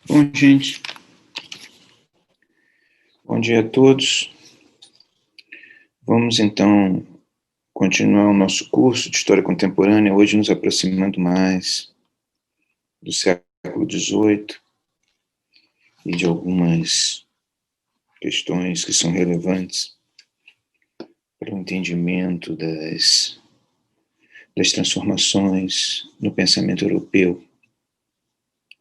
Bom, gente, bom dia a todos. Vamos, então, continuar o nosso curso de História Contemporânea, hoje nos aproximando mais do século XVIII e de algumas questões que são relevantes para o entendimento das transformações no pensamento europeu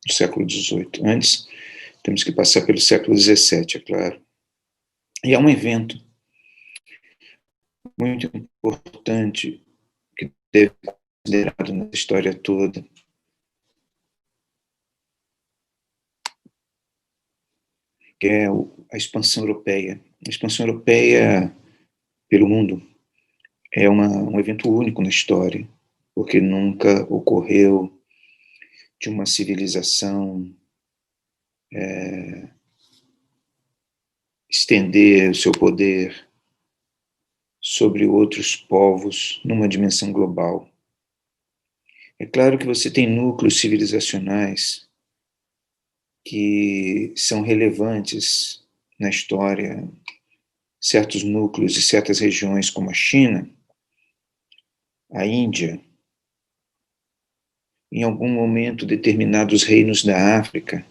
do século XVIII. Antes, temos que passar pelo século XVII, é claro. E é um evento muito importante que deve ser considerado na história toda, que é a expansão europeia. A expansão europeia pelo mundo é um evento único na história, porque nunca ocorreu de uma civilização estender o seu poder sobre outros povos numa dimensão global. É claro que você tem núcleos civilizacionais que são relevantes na história, certos núcleos e certas regiões como a China, a Índia, em algum momento determinados reinos da África,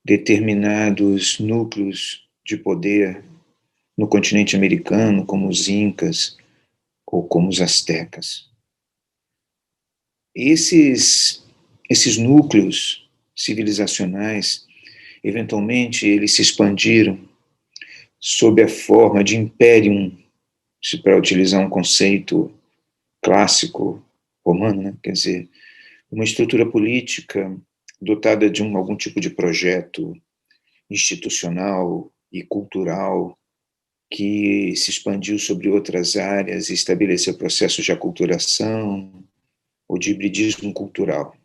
determinados núcleos de poder no continente americano, como os incas ou como os astecas. Esses núcleos civilizacionais, eventualmente, eles se expandiram sob a forma de imperium, se para utilizar um conceito clássico romano, né? Quer dizer, uma estrutura política dotada de algum tipo de projeto institucional e cultural que se expandiu sobre outras áreas e estabeleceu processos de aculturação ou de hibridismo cultural.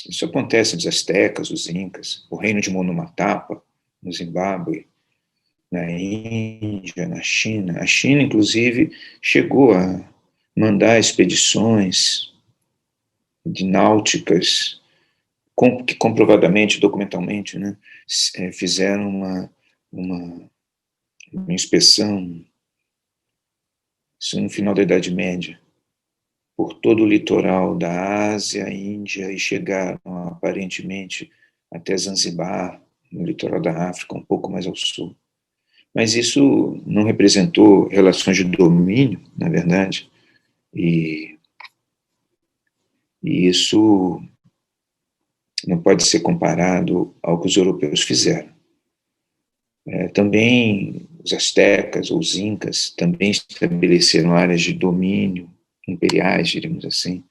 Isso acontece nos astecas, os incas, o reino de Monomotapa, no Zimbábue, na Índia, na China. A China, inclusive, chegou a mandar expedições de náuticas que comprovadamente, documentalmente, né, fizeram uma inspeção, isso no final da Idade Média, por todo o litoral da Ásia, Índia, e chegaram aparentemente até Zanzibar, no litoral da África, um pouco mais ao sul. Mas isso não representou relações de domínio, na verdade, e isso não pode ser comparado ao que os europeus fizeram. Também os astecas ou os incas também estabeleceram áreas de domínio imperiais, diríamos assim,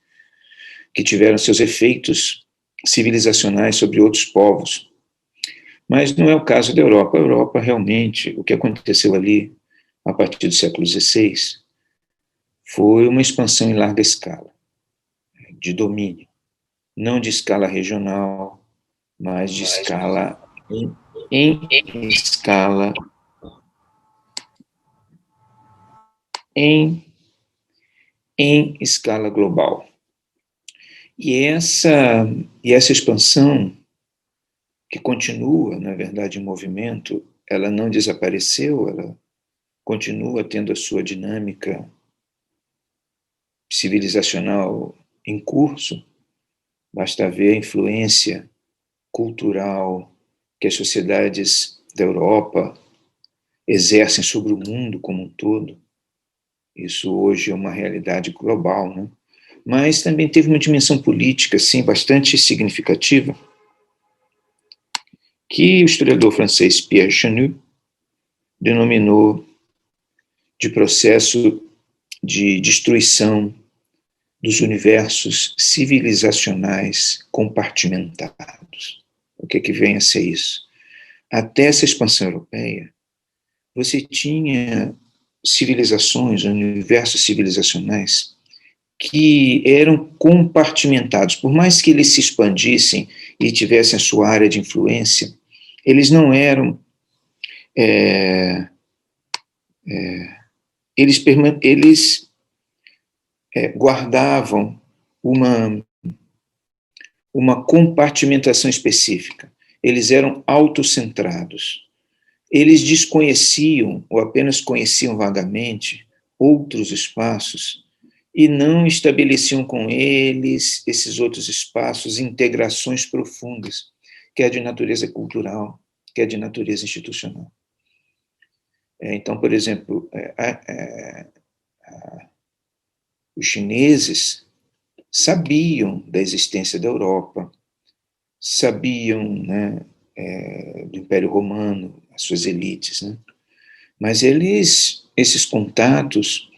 que tiveram seus efeitos civilizacionais sobre outros povos. Mas não é o caso da Europa. A Europa, realmente, o que aconteceu ali, a partir do século XVI, foi uma expansão em larga escala, de domínio, não de escala regional, mas de escala em escala em, em escala global. E essa expansão, que continua, na verdade, em movimento, ela não desapareceu, ela continua tendo a sua dinâmica civilizacional em curso. Basta ver a influência cultural que as sociedades da Europa exercem sobre o mundo como um todo. Isso hoje é uma realidade global, né? Mas também teve uma dimensão política, sim, bastante significativa, que o historiador francês Pierre Chanou denominou de processo de destruição dos universos civilizacionais compartimentados. O que vem a ser isso? Até essa expansão europeia, você tinha civilizações, universos civilizacionais que eram compartimentados. Por mais que eles se expandissem e tivessem a sua área de influência, eles não eram eles guardavam uma uma compartimentação específica. Eles eram autocentrados. Eles desconheciam, ou apenas conheciam vagamente, outros espaços e não estabeleciam com eles, esses outros espaços, integrações profundas, quer de natureza cultural, quer de natureza institucional. Então, por exemplo, os chineses sabiam da existência da Europa, sabiam, né, do Império Romano, as suas elites, né? Mas esses contatos,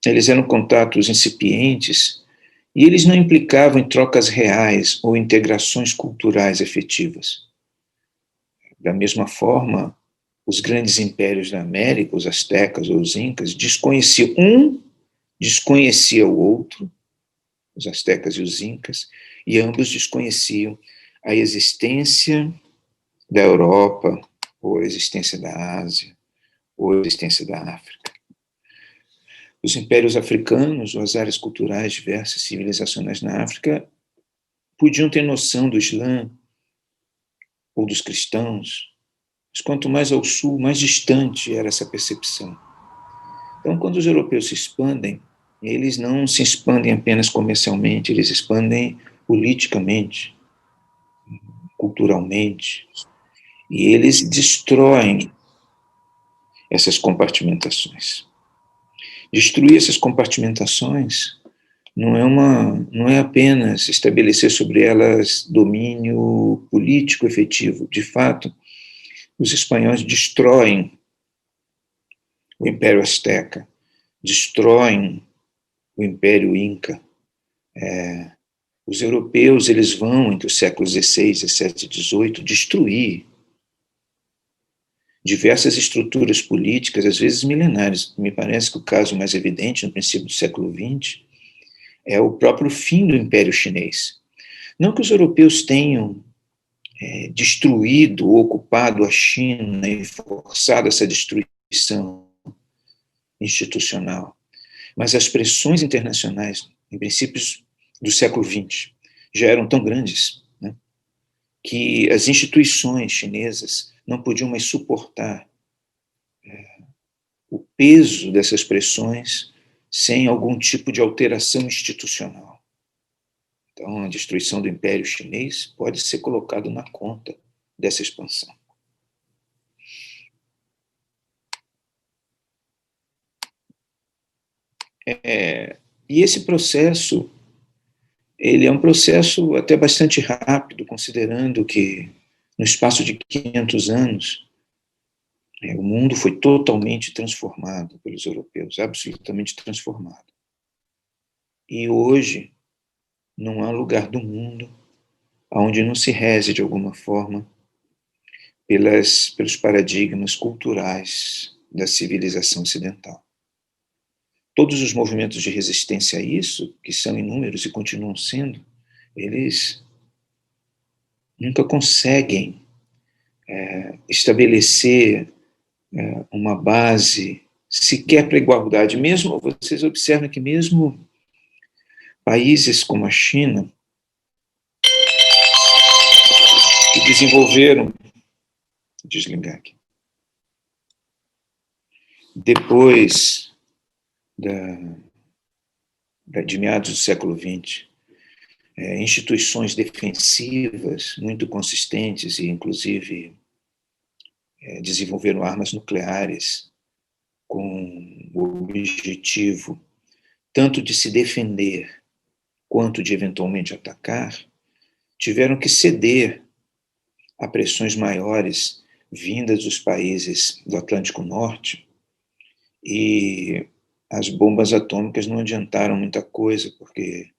eles eram contatos incipientes e eles não implicavam em trocas reais ou integrações culturais efetivas. Da mesma forma, os grandes impérios da América, os astecas ou os incas, desconheciam desconhecia o outro, os astecas e os incas, e ambos desconheciam a existência da Europa, ou a existência da Ásia, ou a existência da África. Os impérios africanos, ou as áreas culturais diversas, civilizacionais na África, podiam ter noção do Islã ou dos cristãos, mas quanto mais ao sul, mais distante era essa percepção. Então, quando os europeus se expandem, eles não se expandem apenas comercialmente, eles expandem politicamente, culturalmente, e eles destroem essas compartimentações. Destruir essas compartimentações não é apenas estabelecer sobre elas domínio político efetivo. De fato, os espanhóis destroem o Império Azteca, destroem o Império Inca. Os europeus, eles vão, entre os séculos XVI, XVII e XVIII, destruir diversas estruturas políticas, às vezes milenares. Me parece que o caso mais evidente, no princípio do século XX, é o próprio fim do Império Chinês. Não que os europeus tenham destruído, ocupado a China e forçado essa destruição institucional, mas as pressões internacionais, em princípios do século XX, já eram tão grandes, né, que as instituições chinesas não podiam mais suportar o peso dessas pressões sem algum tipo de alteração institucional. Então, a destruição do Império Chinês pode ser colocado na conta dessa expansão. E esse processo, ele é um processo até bastante rápido, considerando que no espaço de 500 anos, o mundo foi totalmente transformado pelos europeus, absolutamente transformado. E hoje, não há lugar do mundo onde não se reze, de alguma forma, pelos paradigmas culturais da civilização ocidental. Todos os movimentos de resistência a isso, que são inúmeros e continuam sendo, eles nunca conseguem estabelecer uma base sequer para a igualdade. Mesmo, vocês observam que mesmo países como a China, que desenvolveram, desligar aqui, depois de meados do século XX, instituições defensivas muito consistentes e, inclusive, desenvolveram armas nucleares com o objetivo tanto de se defender quanto de eventualmente atacar, tiveram que ceder a pressões maiores vindas dos países do Atlântico Norte, e as bombas atômicas não adiantaram muita coisa, porque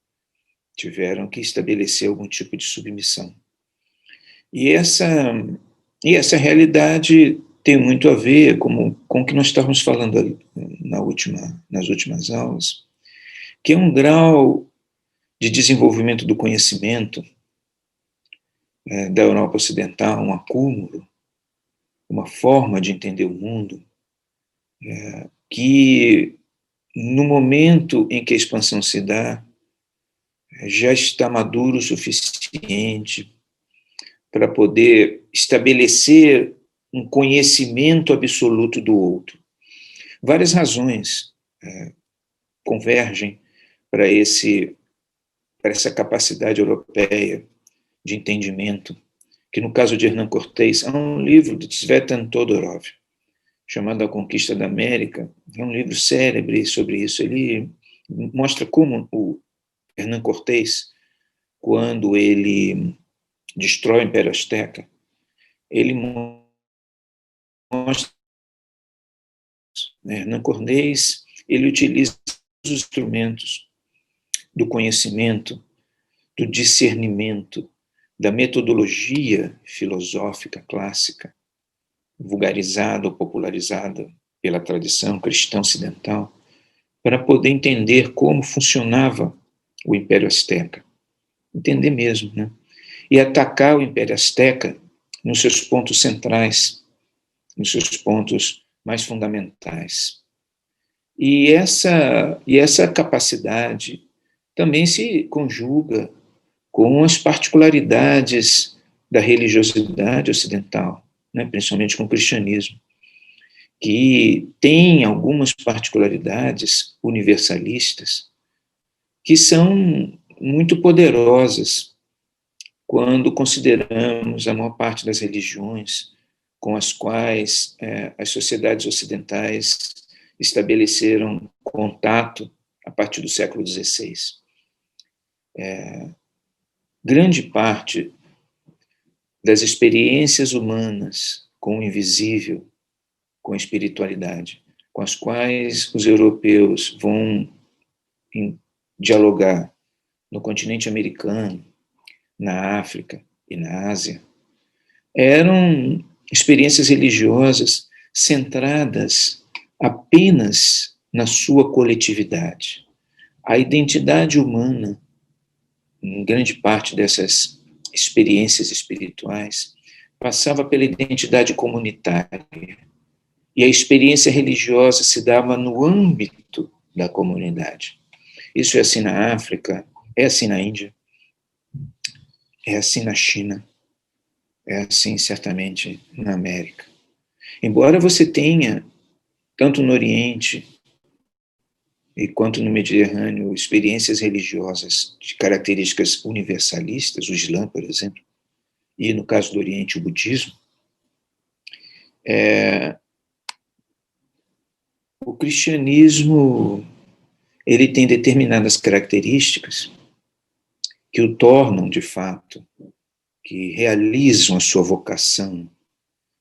tiveram que estabelecer algum tipo de submissão. E essa realidade tem muito a ver com o que nós estávamos falando nas últimas aulas, que é um grau de desenvolvimento do conhecimento da Europa Ocidental, um acúmulo, uma forma de entender o mundo, que no momento em que a expansão se dá, já está maduro o suficiente para poder estabelecer um conhecimento absoluto do outro. Várias razões convergem para essa capacidade europeia de entendimento, que no caso de Hernán Cortés, há um livro de Tzvetan Todorov, chamado A Conquista da América, é um livro célebre sobre isso. Ele mostra como o Hernán Cortés, quando ele destrói o Império Azteca, ele mostra, Hernán Cortés, ele utiliza os instrumentos do conhecimento, do discernimento, da metodologia filosófica clássica, vulgarizada ou popularizada pela tradição cristã ocidental, para poder entender como funcionava o Império Azteca. Entender mesmo, né? E atacar o Império Azteca nos seus pontos centrais, nos seus pontos mais fundamentais. E essa capacidade também se conjuga com as particularidades da religiosidade ocidental, né, principalmente com o cristianismo, que tem algumas particularidades universalistas que são muito poderosas quando consideramos a maior parte das religiões com as quais as sociedades ocidentais estabeleceram contato a partir do século XVI. Grande parte das experiências humanas com o invisível, com a espiritualidade, com as quais os europeus vão dialogar no continente americano, na África e na Ásia, eram experiências religiosas centradas apenas na sua coletividade. A identidade humana, em grande parte dessas experiências espirituais, passava pela identidade comunitária. E a experiência religiosa se dava no âmbito da comunidade. Isso é assim na África, é assim na Índia, é assim na China, é assim certamente na América. Embora você tenha, tanto no Oriente e quanto no Mediterrâneo, experiências religiosas de características universalistas, o Islã, por exemplo, e no caso do Oriente, o budismo, o cristianismo ele tem determinadas características que o tornam, de fato, que realizam a sua vocação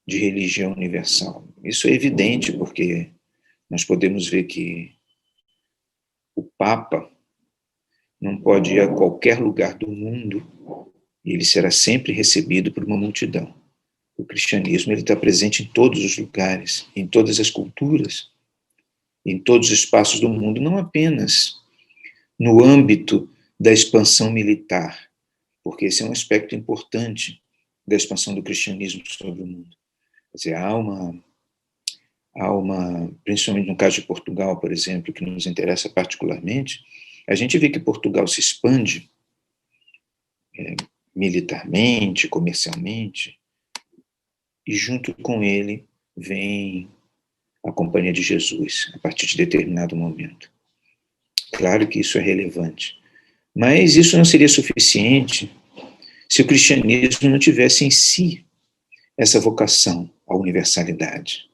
de religião universal. Isso é evidente porque nós podemos ver que o Papa não pode ir a qualquer lugar do mundo e ele será sempre recebido por uma multidão. O cristianismo ele está presente em todos os lugares, em todas as culturas, em todos os espaços do mundo, não apenas no âmbito da expansão militar, porque esse é um aspecto importante da expansão do cristianismo sobre o mundo. Quer dizer, há uma, principalmente no caso de Portugal, por exemplo, que nos interessa particularmente, a gente vê que Portugal se expande militarmente, comercialmente, e junto com ele vem a Companhia de Jesus, a partir de determinado momento. Claro que isso é relevante, mas isso não seria suficiente se o cristianismo não tivesse em si essa vocação à universalidade.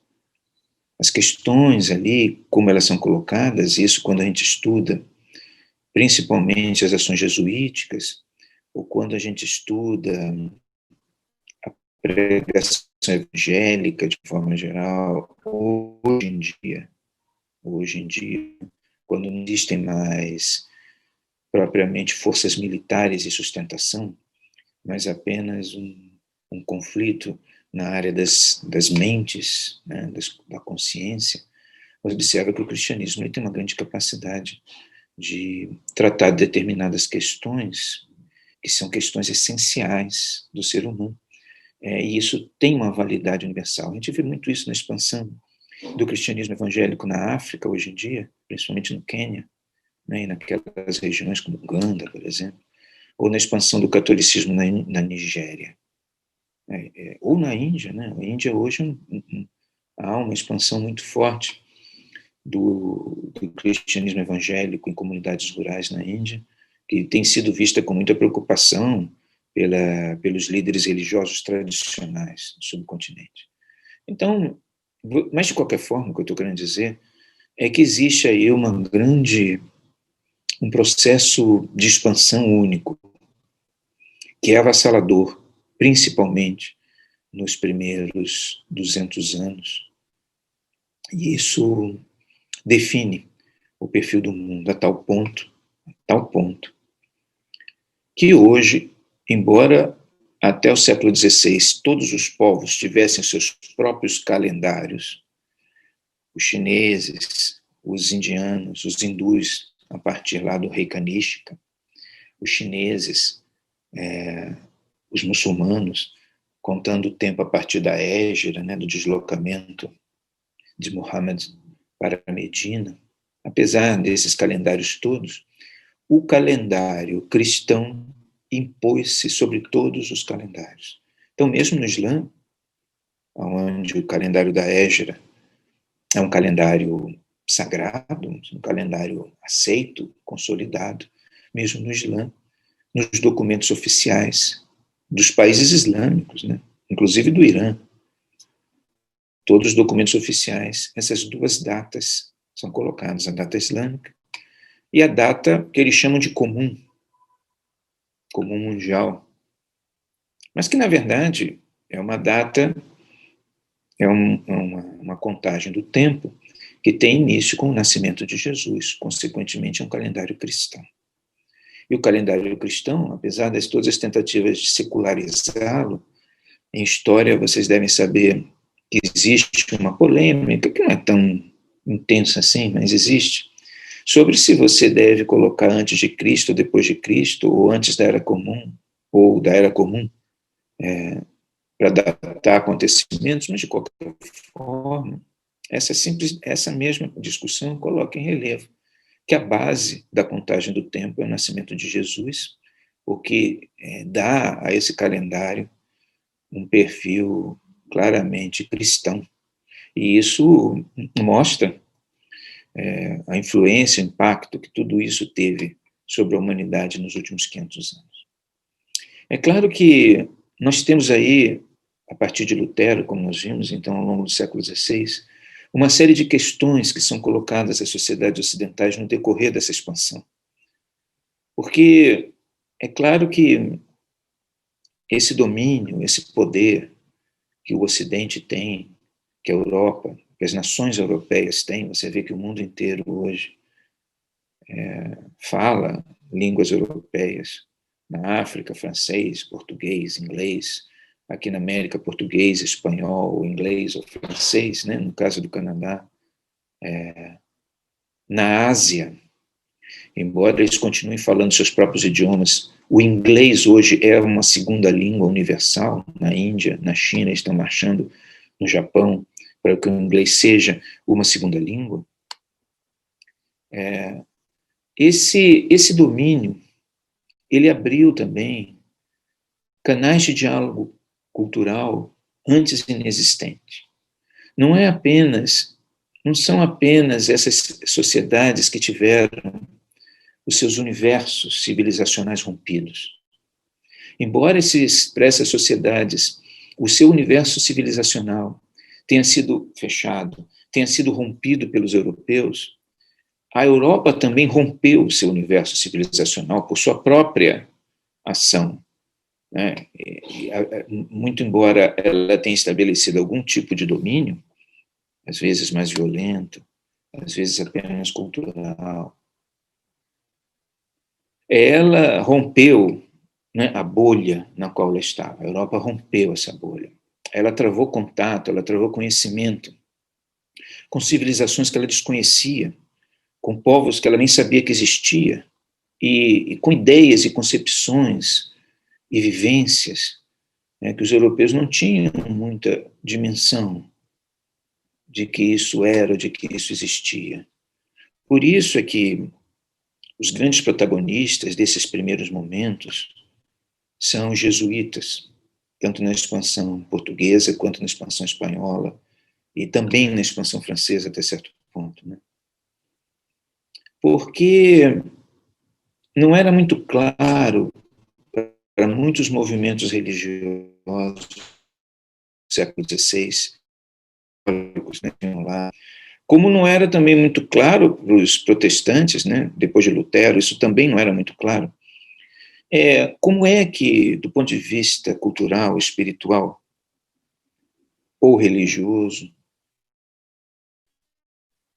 As questões ali, como elas são colocadas, isso quando a gente estuda, principalmente as ações jesuíticas, ou quando a gente estuda a pregação evangélica de forma geral, hoje em dia, quando não existem mais propriamente forças militares e sustentação, mas apenas um conflito na área das mentes, né, da consciência, você observa que o cristianismo ele tem uma grande capacidade de tratar determinadas questões que são questões essenciais do ser humano. E isso tem uma validade universal. A gente vê muito isso na expansão do cristianismo evangélico na África hoje em dia, principalmente no Quênia, né, e naquelas regiões como Uganda, por exemplo, ou na expansão do catolicismo na Nigéria, ou na Índia, né? A Índia hoje há uma expansão muito forte do cristianismo evangélico em comunidades rurais na Índia, que tem sido vista com muita preocupação pelos líderes religiosos tradicionais do subcontinente. Então, mas de qualquer forma, o que eu estou querendo dizer é que existe aí um processo de expansão único, que é avassalador, principalmente nos primeiros 200 anos. E isso define o perfil do mundo a tal ponto, que hoje, embora até o século XVI todos os povos tivessem seus próprios calendários, os chineses, os indianos, os hindus, a partir lá do rei Kanishka, os chineses, os muçulmanos, contando o tempo a partir da Hégira, né, do deslocamento de Muhammad para a Medina. Apesar desses calendários todos, o calendário cristão impôs-se sobre todos os calendários. Então, mesmo no Islã, onde o calendário da Hégira é um calendário sagrado, um calendário aceito, consolidado, mesmo no Islã, nos documentos oficiais dos países islâmicos, né? Inclusive do Irã, todos os documentos oficiais, essas duas datas são colocadas, a data islâmica e a data que eles chamam de comum mundial, mas que, na verdade, é uma data, uma contagem do tempo que tem início com o nascimento de Jesus, consequentemente é um calendário cristão. E o calendário cristão, apesar de todas as tentativas de secularizá-lo, em história vocês devem saber que existe uma polêmica, que não é tão intensa assim, mas existe, sobre se você deve colocar antes de Cristo, ou depois de Cristo, ou antes da Era Comum, ou da Era Comum, para datar acontecimentos, mas de qualquer forma, essa mesma discussão coloca em relevo que a base da contagem do tempo é o nascimento de Jesus, o que dá a esse calendário um perfil claramente cristão. E isso mostra a influência, o impacto que tudo isso teve sobre a humanidade nos últimos 500 anos. É claro que nós temos aí, a partir de Lutero, como nós vimos, então, ao longo do século XVI, uma série de questões que são colocadas às sociedades ocidentais no decorrer dessa expansão. Porque é claro que esse domínio, esse poder que o Ocidente tem, que a Europa, que as nações europeias têm, você vê que o mundo inteiro hoje fala línguas europeias, na África, francês, português, inglês, aqui na América, português, espanhol, inglês ou francês, né, no caso do Canadá, na Ásia, embora eles continuem falando seus próprios idiomas, o inglês hoje é uma segunda língua universal, na Índia, na China, estão marchando no Japão para que o inglês seja uma segunda língua. Esse domínio, ele abriu também canais de diálogo cultural antes inexistentes. Não são apenas essas sociedades que tiveram os seus universos civilizacionais rompidos. Embora para essas sociedades o seu universo civilizacional tenha sido fechado, tenha sido rompido pelos europeus, a Europa também rompeu o seu universo civilizacional por sua própria ação, né? Muito embora ela tenha estabelecido algum tipo de domínio, às vezes mais violento, às vezes apenas cultural, ela rompeu, né, a bolha na qual ela estava. A Europa rompeu essa bolha. Ela travou contato, ela travou conhecimento com civilizações que ela desconhecia, com povos que ela nem sabia que existia, e com ideias e concepções e vivências, né, que os europeus não tinham muita dimensão de que isso era, de que isso existia. Por isso é que os grandes protagonistas desses primeiros momentos são os jesuítas, tanto na expansão portuguesa quanto na expansão espanhola, e também na expansão francesa até certo ponto, né? Porque não era muito claro para muitos movimentos religiosos do século XVI, né, como não era também muito claro para os protestantes, né, depois de Lutero, isso também não era muito claro, como é que, do ponto de vista cultural, espiritual ou religioso,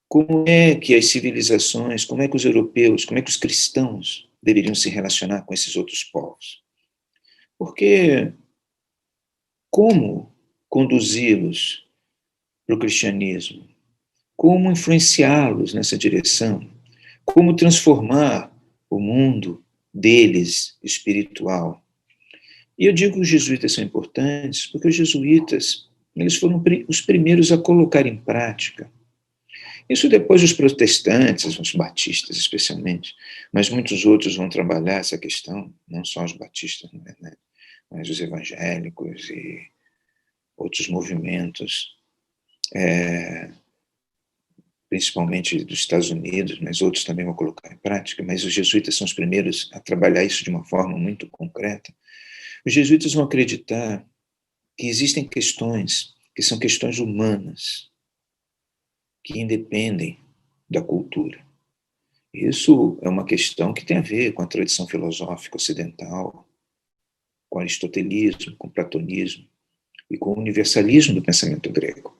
como é que as civilizações, como é que os europeus, como é que os cristãos deveriam se relacionar com esses outros povos? Porque como conduzi-los para o cristianismo? Como influenciá-los nessa direção? Como transformar o mundo deles espiritual? E eu digo que os jesuítas são importantes porque os jesuítas, eles foram os primeiros a colocar em prática. Isso depois os protestantes, os batistas especialmente, mas muitos outros vão trabalhar essa questão, não só os batistas, né, mas os evangélicos e outros movimentos, principalmente dos Estados Unidos, mas outros também vão colocar em prática, mas os jesuítas são os primeiros a trabalhar isso de uma forma muito concreta. Os jesuítas vão acreditar que existem questões que são questões humanas, que independem da cultura. Isso é uma questão que tem a ver com a tradição filosófica ocidental, com o aristotelismo, com o platonismo e com o universalismo do pensamento grego.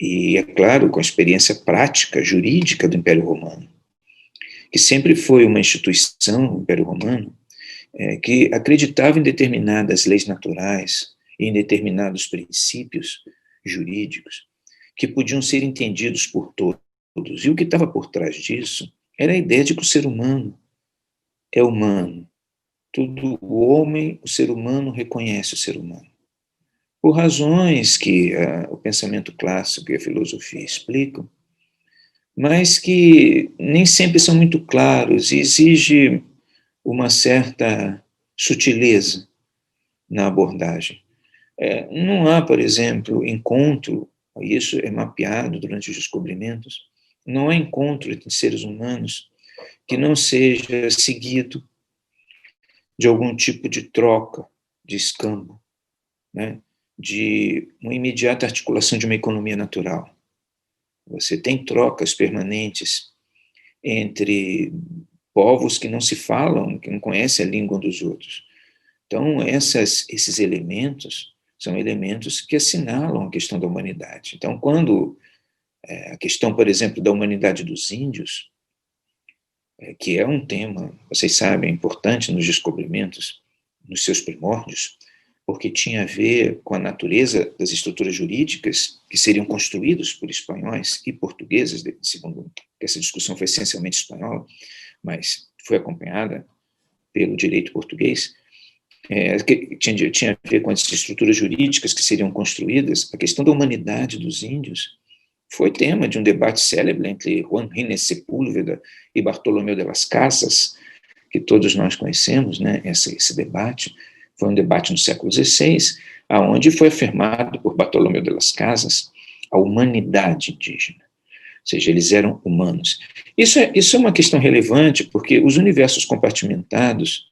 E, é claro, com a experiência prática, jurídica do Império Romano, que sempre foi uma instituição, o Império Romano, que acreditava em determinadas leis naturais e em determinados princípios jurídicos que podiam ser entendidos por todos. E o que estava por trás disso era a ideia de que o ser humano é humano. Tudo, o homem, o ser humano reconhece o ser humano. Por razões que o pensamento clássico e a filosofia explicam, mas que nem sempre são muito claros e exige uma certa sutileza na abordagem. Não há, por exemplo, encontro, isso é mapeado durante os descobrimentos, não há encontro entre seres humanos que não seja seguido de algum tipo de troca, de escambo, né? De uma imediata articulação de uma economia natural. Você tem trocas permanentes entre povos que não se falam, que não conhecem a língua dos outros. Então, esses elementos são elementos que assinalam a questão da humanidade. Então, quando a questão, por exemplo, da humanidade dos índios, que é um tema, vocês sabem, importante nos descobrimentos, nos seus primórdios, porque tinha a ver com a natureza das estruturas jurídicas que seriam construídas por espanhóis e portugueses, segundo que essa discussão foi essencialmente espanhola, mas foi acompanhada pelo direito português, que tinha a ver com as estruturas jurídicas que seriam construídas. A questão da humanidade dos índios foi tema de um debate célebre entre Juan Gines Sepúlveda e Bartolomeu de las Casas, que todos nós conhecemos, né, esse debate. Foi um debate no século XVI, aonde foi afirmado por Bartolomeu de las Casas a humanidade indígena, ou seja, eles eram humanos. Isso é uma questão relevante, porque os universos compartimentados,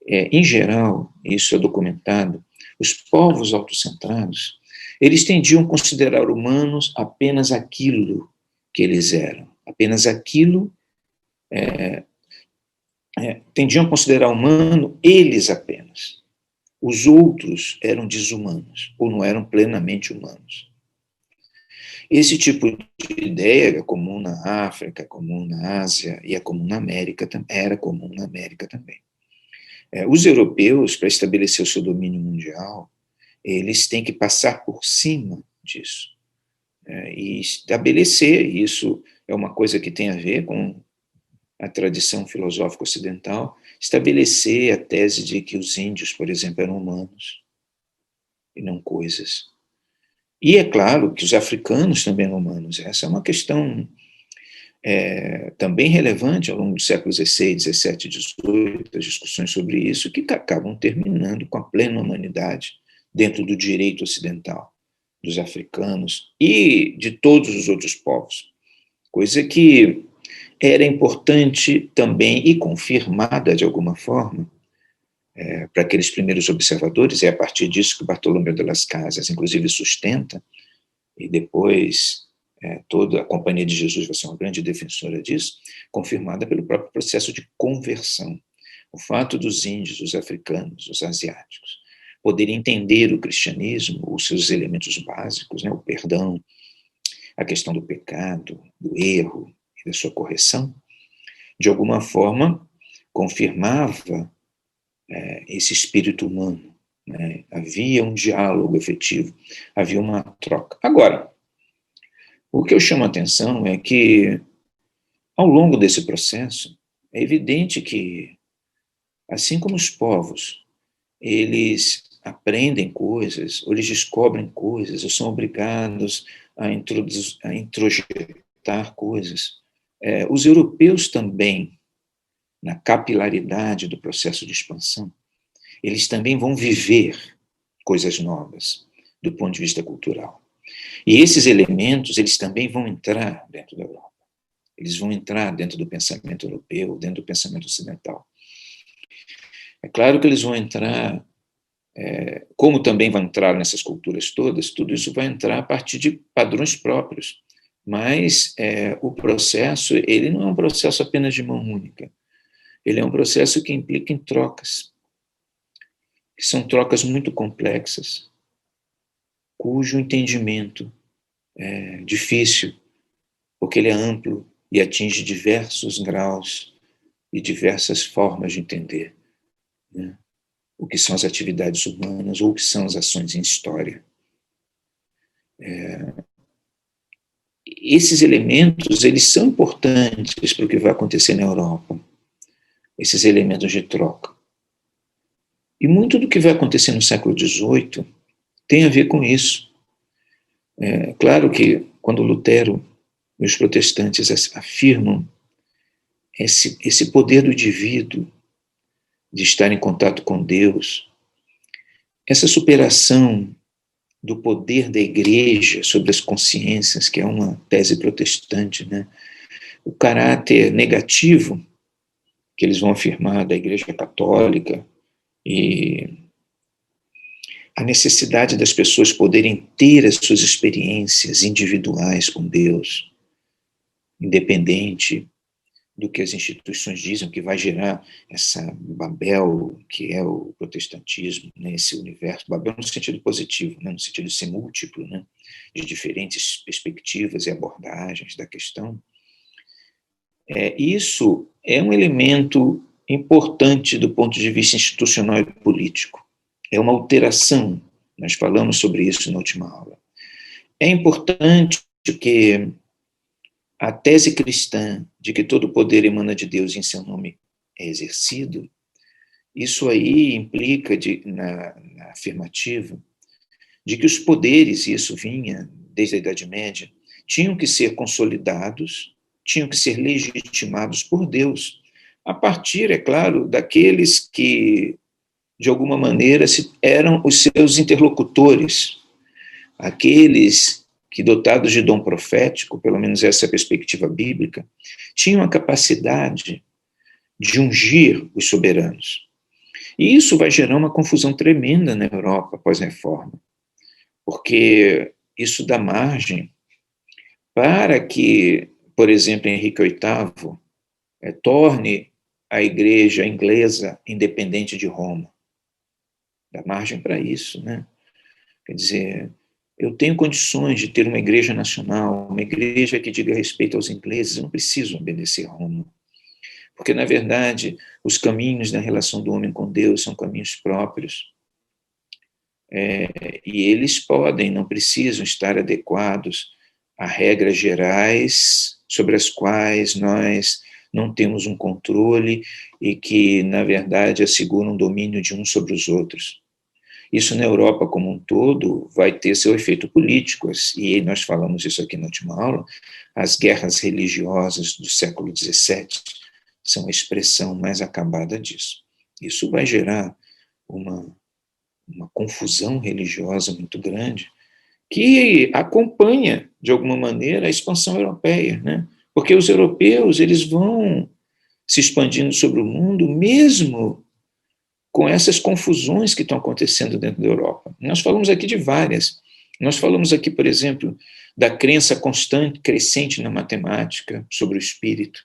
em geral, isso é documentado, os povos autocentrados, eles tendiam a considerar humanos apenas aquilo que eles eram, apenas aquilo, tendiam a considerar humano eles apenas. Os outros eram desumanos, ou não eram plenamente humanos. Esse tipo de ideia é comum na África, comum na Ásia, e é comum na América, era comum na América também. Os europeus, para estabelecer o seu domínio mundial, eles têm que passar por cima disso, e estabelecer, isso é uma coisa que tem a ver com a tradição filosófica ocidental, estabelecer a tese de que os índios, por exemplo, eram humanos e não coisas. E é claro que os africanos também eram humanos. Essa é uma questão também relevante ao longo dos séculos XVI, XVII e XVIII, as discussões sobre isso, que acabam terminando com a plena humanidade dentro do direito ocidental, dos africanos e de todos os outros povos. Coisa que era importante também e confirmada de alguma forma para aqueles primeiros observadores, é a partir disso que Bartolomeu de las Casas, inclusive, sustenta, e depois toda a Companhia de Jesus vai ser uma grande defensora disso, confirmada pelo próprio processo de conversão. O fato dos índios, os africanos, os asiáticos, poderem entender o cristianismo, os seus elementos básicos, né, o perdão, a questão do pecado, do erro e da sua correção, de alguma forma confirmava esse espírito humano, né? Havia um diálogo efetivo, havia uma troca. Agora, o que eu chamo a atenção é que, ao longo desse processo, é evidente que, assim como os povos, eles aprendem coisas, ou eles descobrem coisas, ou são obrigados a introjetar coisas. Os europeus também, na capilaridade do processo de expansão, eles também vão viver coisas novas, do ponto de vista cultural. E esses elementos, eles também vão entrar dentro da Europa. Eles vão entrar dentro do pensamento europeu, dentro do pensamento ocidental. É claro que eles vão entrar, como também vão entrar nessas culturas todas, tudo isso vai entrar a partir de padrões próprios. Mas o processo, ele não é um processo apenas de mão única. Ele é um processo que implica em trocas, que são trocas muito complexas, cujo entendimento é difícil, porque ele é amplo e atinge diversos graus e diversas formas de entender, né, o que são as atividades humanas ou o que são as ações em história. Esses elementos, eles são importantes para o que vai acontecer na Europa, esses elementos de troca. E muito do que vai acontecer no século XVIII tem a ver com isso. Claro que quando Lutero e os protestantes afirmam esse poder do indivíduo de estar em contato com Deus, essa superação do poder da igreja sobre as consciências, que é uma tese protestante, né? O caráter negativo que eles vão afirmar da igreja católica e a necessidade das pessoas poderem ter as suas experiências individuais com Deus, independente do que as instituições dizem, que vai gerar essa Babel, que é o protestantismo, né, esse universo, Babel no sentido positivo, né, no sentido de ser múltiplo, né, de diferentes perspectivas e abordagens da questão. Isso é um elemento importante do ponto de vista institucional e político. É uma alteração, nós falamos sobre isso na última aula. É importante que a tese cristã de que todo poder emana de Deus e em seu nome é exercido, isso aí implica na afirmativa de que os poderes, e isso vinha desde a Idade Média, tinham que ser consolidados, tinham que ser legitimados por Deus, a partir, é claro, daqueles que, de alguma maneira, eram os seus interlocutores, aqueles que, dotados de dom profético, pelo menos essa é a perspectiva bíblica, tinham a capacidade de ungir os soberanos. E isso vai gerar uma confusão tremenda na Europa pós-reforma, porque isso dá margem para que, por exemplo, Henrique VIII torne a igreja inglesa independente de Roma. Dá margem para isso, né? Quer dizer, eu tenho condições de ter uma igreja nacional, uma igreja que diga respeito aos ingleses, eu não preciso obedecer a Roma. Porque, na verdade, os caminhos na relação do homem com Deus são caminhos próprios. E eles podem, não precisam estar adequados a regras gerais sobre as quais nós não temos um controle e que, na verdade, asseguram um domínio de uns sobre os outros. Isso na Europa como um todo vai ter seu efeito político, e nós falamos isso aqui na última aula, as guerras religiosas do século XVII são a expressão mais acabada disso. Isso vai gerar uma confusão religiosa muito grande, que acompanha, de alguma maneira, a expansão europeia, né? Porque os europeus, eles vão se expandindo sobre o mundo, mesmo com essas confusões que estão acontecendo dentro da Europa. Nós falamos aqui de várias. Nós falamos aqui, por exemplo, da crença constante, crescente na matemática sobre o espírito,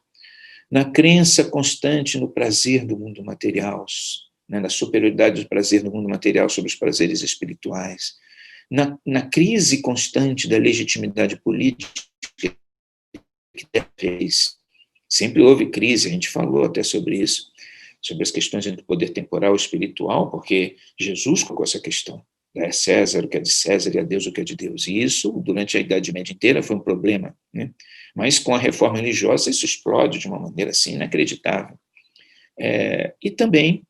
na crença constante no prazer do mundo material, né, na superioridade do prazer do mundo material sobre os prazeres espirituais, na crise constante da legitimidade política, que talvez sempre houve crise, a gente falou até sobre isso, sobre as questões entre o poder temporal e espiritual, porque Jesus colocou essa questão. É César o que é de César e a Deus o que é de Deus. E isso, durante a Idade Média inteira, foi um problema. Né? Mas com a reforma religiosa, isso explode de uma maneira assim inacreditável. E também,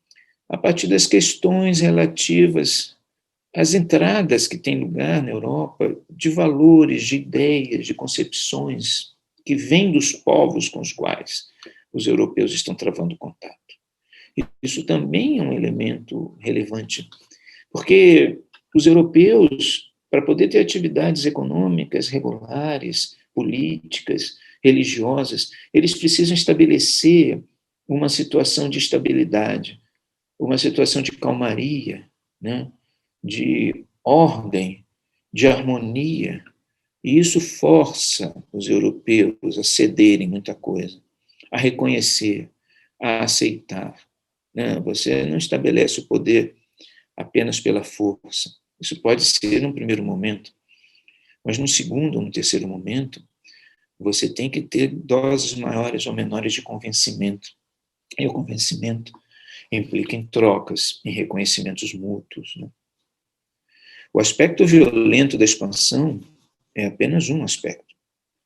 a partir das questões relativas às entradas que têm lugar na Europa, de valores, de ideias, de concepções que vêm dos povos com os quais os europeus estão travando contato. Isso também é um elemento relevante, porque os europeus, para poder ter atividades econômicas regulares, políticas, religiosas, eles precisam estabelecer uma situação de estabilidade, uma situação de calmaria, né? De ordem, de harmonia, e isso força os europeus a cederem muita coisa, a reconhecer, a aceitar. Não, você não estabelece o poder apenas pela força. Isso pode ser num primeiro momento, mas num segundo ou no terceiro momento, você tem que ter doses maiores ou menores de convencimento. E o convencimento implica em trocas, em reconhecimentos mútuos. Né? O aspecto violento da expansão é apenas um aspecto.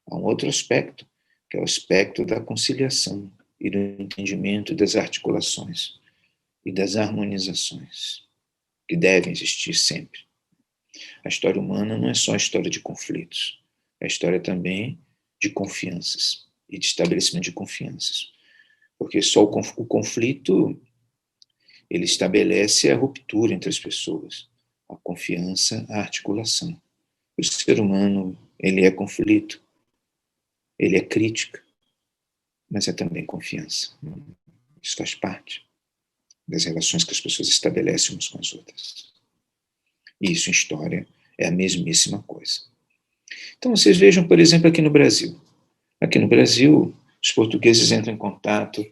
Há um outro aspecto, que é o aspecto da conciliação e do entendimento das articulações e das harmonizações, que devem existir sempre. A história humana não é só a história de conflitos, é a história também de confianças e de estabelecimento de confianças. Porque só o conflito, ele estabelece a ruptura entre as pessoas, a confiança, a articulação. O ser humano, ele é conflito, ele é crítica, mas é também confiança. Isso faz parte das relações que as pessoas estabelecem umas com as outras. E isso em história é a mesmíssima coisa. Então vocês vejam, por exemplo, aqui no Brasil. Aqui no Brasil, os portugueses entram em contato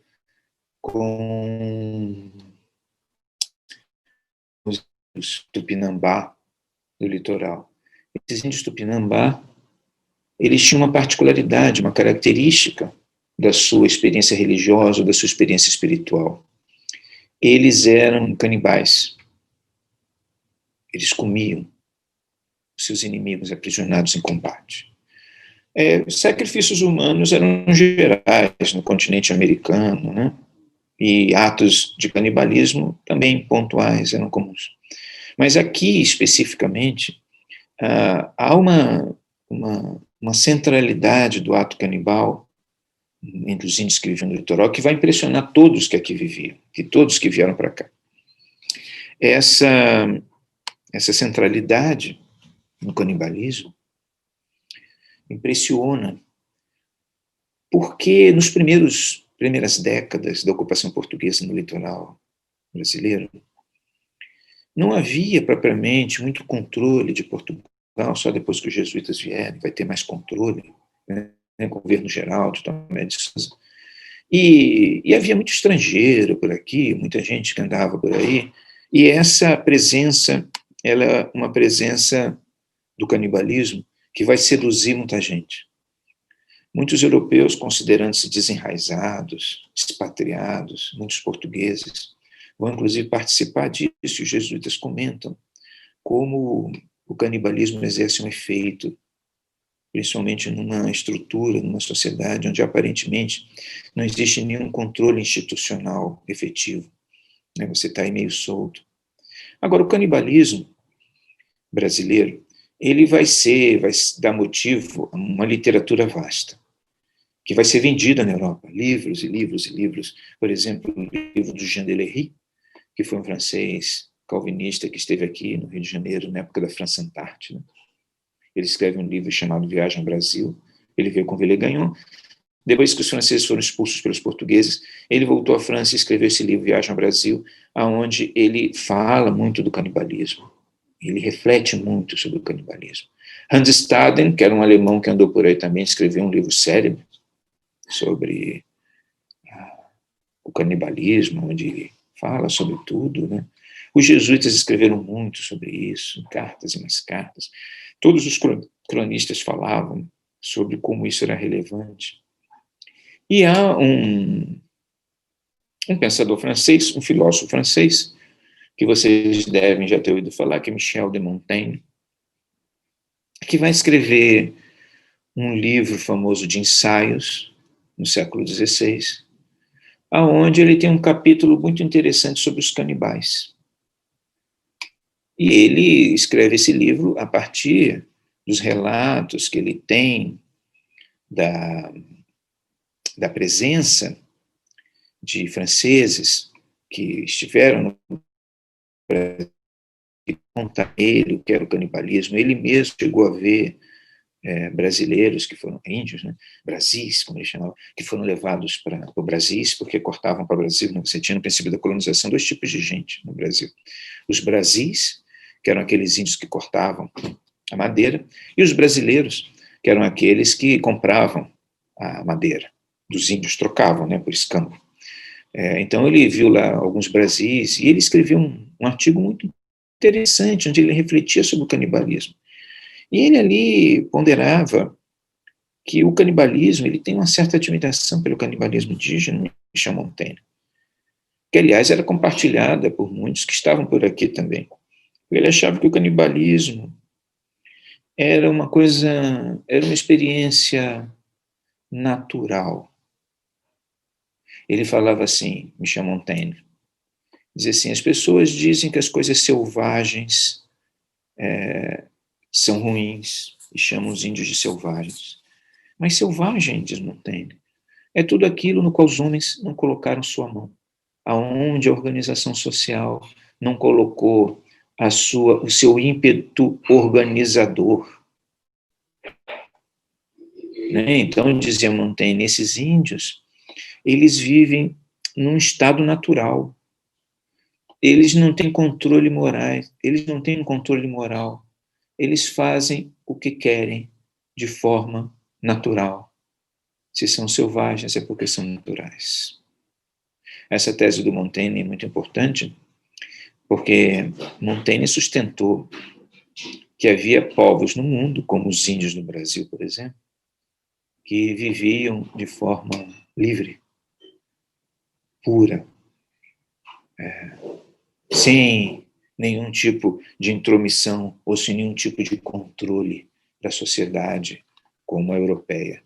com os índios Tupinambá do litoral. Esses índios Tupinambá, eles tinham uma particularidade, uma característica da sua experiência religiosa, da sua experiência espiritual. Eles eram canibais. Eles comiam os seus inimigos aprisionados em combate. Sacrifícios humanos eram gerais no continente americano, né? E atos de canibalismo também pontuais eram comuns. Mas aqui, especificamente, há uma centralidade do ato canibal entre os índios que viviam no litoral que vai impressionar todos que aqui viviam, e todos que vieram para cá. Essa centralidade no canibalismo impressiona, porque nos primeiras décadas da ocupação portuguesa no litoral brasileiro, não havia propriamente muito controle de Portugal, só depois que os jesuítas vierem, vai ter mais controle, né, governo geral de Tomé de Sousa. E havia muito estrangeiro por aqui, muita gente que andava por aí, e essa presença, ela é uma presença do canibalismo que vai seduzir muita gente. Muitos europeus, considerando-se desenraizados, expatriados, muitos portugueses, vão inclusive participar disso, e os jesuítas comentam como o canibalismo exerce um efeito, principalmente numa estrutura, numa sociedade onde aparentemente não existe nenhum controle institucional efetivo. Você está aí meio solto. Agora, o canibalismo brasileiro, ele vai dar motivo a uma literatura vasta, que vai ser vendida na Europa, livros e livros e livros. Por exemplo, o livro do Jean Delery, que foi um francês calvinista que esteve aqui no Rio de Janeiro, na época da França Antártida. Ele escreve um livro chamado Viagem ao Brasil. Ele veio com Villegagnon. Depois que os franceses foram expulsos pelos portugueses, ele voltou à França e escreveu esse livro, Viagem ao Brasil, onde ele fala muito do canibalismo. Ele reflete muito sobre o canibalismo. Hans Staden, que era um alemão que andou por aí também, escreveu um livro célebre sobre o canibalismo, onde ele fala sobre tudo, né? Os jesuítas escreveram muito sobre isso, cartas e mais cartas. Todos os cronistas falavam sobre como isso era relevante. E há um pensador francês, um filósofo francês, que vocês devem já ter ouvido falar, que é Michel de Montaigne, que vai escrever um livro famoso de ensaios, no século XVI, aonde ele tem um capítulo muito interessante sobre os canibais. E ele escreve esse livro a partir dos relatos que ele tem da presença de franceses que estiveram no Brasil, que conta ele o que era o canibalismo. Ele mesmo chegou a ver brasileiros que foram índios, né, Brasis, como ele chamava, que foram levados para o Brasis, porque cortavam para o Brasil. Né? Você tinha no princípio da colonização 2 tipos de gente no Brasil. Os Brasis, que eram aqueles índios que cortavam a madeira, e os brasileiros, que eram aqueles que compravam a madeira dos índios, trocavam, né, por escambo. Então ele viu lá alguns Brasis, e ele escreveu um artigo muito interessante, onde ele refletia sobre o canibalismo. E ele ali ponderava que o canibalismo, ele tem uma certa admiração pelo canibalismo indígena, Michel Montaigne, que, aliás, era compartilhada por muitos que estavam por aqui também. Ele achava que o canibalismo era uma experiência natural. Ele falava assim, Michel Montaigne, dizia assim, as pessoas dizem que as coisas selvagens são ruins, e chamam os índios de selvagens. Mas selvagem, diz Montaigne, é tudo aquilo no qual os homens não colocaram sua mão, aonde a organização social não colocou o seu ímpeto organizador. Né? Então, dizia Montaigne, esses índios, eles vivem num estado natural. Eles não têm controle moral, eles fazem o que querem de forma natural. Se são selvagens é porque são naturais. Essa tese do Montaigne é muito importante, porque Montaigne sustentou que havia povos no mundo, como os índios no Brasil, por exemplo, que viviam de forma livre, pura, sem nenhum tipo de intromissão ou sem nenhum tipo de controle da sociedade como a europeia.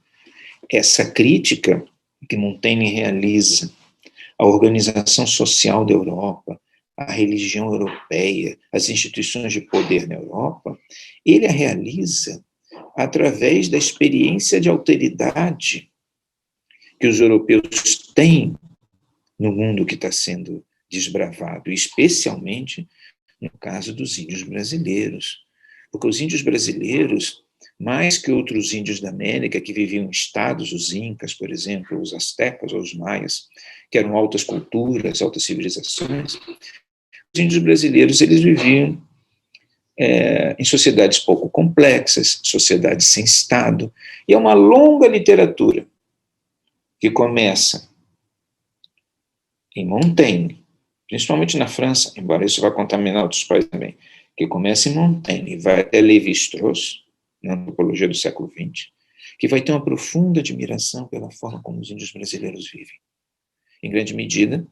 Essa crítica que Montaigne realiza à organização social da Europa, à religião europeia, às instituições de poder na Europa, ele a realiza através da experiência de alteridade que os europeus têm no mundo que está sendo desbravado, especialmente no caso dos índios brasileiros. Porque os índios brasileiros, mais que outros índios da América que viviam em estados, os incas, por exemplo, os astecas ou os maias, que eram altas culturas, altas civilizações, os índios brasileiros eles viviam em sociedades pouco complexas, sociedades sem Estado, e é uma longa literatura que começa em Montaigne, principalmente na França, embora isso vá contaminar outros países também, que começa em Montaigne e vai até Lévi-Strauss, na antropologia do século XX, que vai ter uma profunda admiração pela forma como os índios brasileiros vivem. Em grande medida,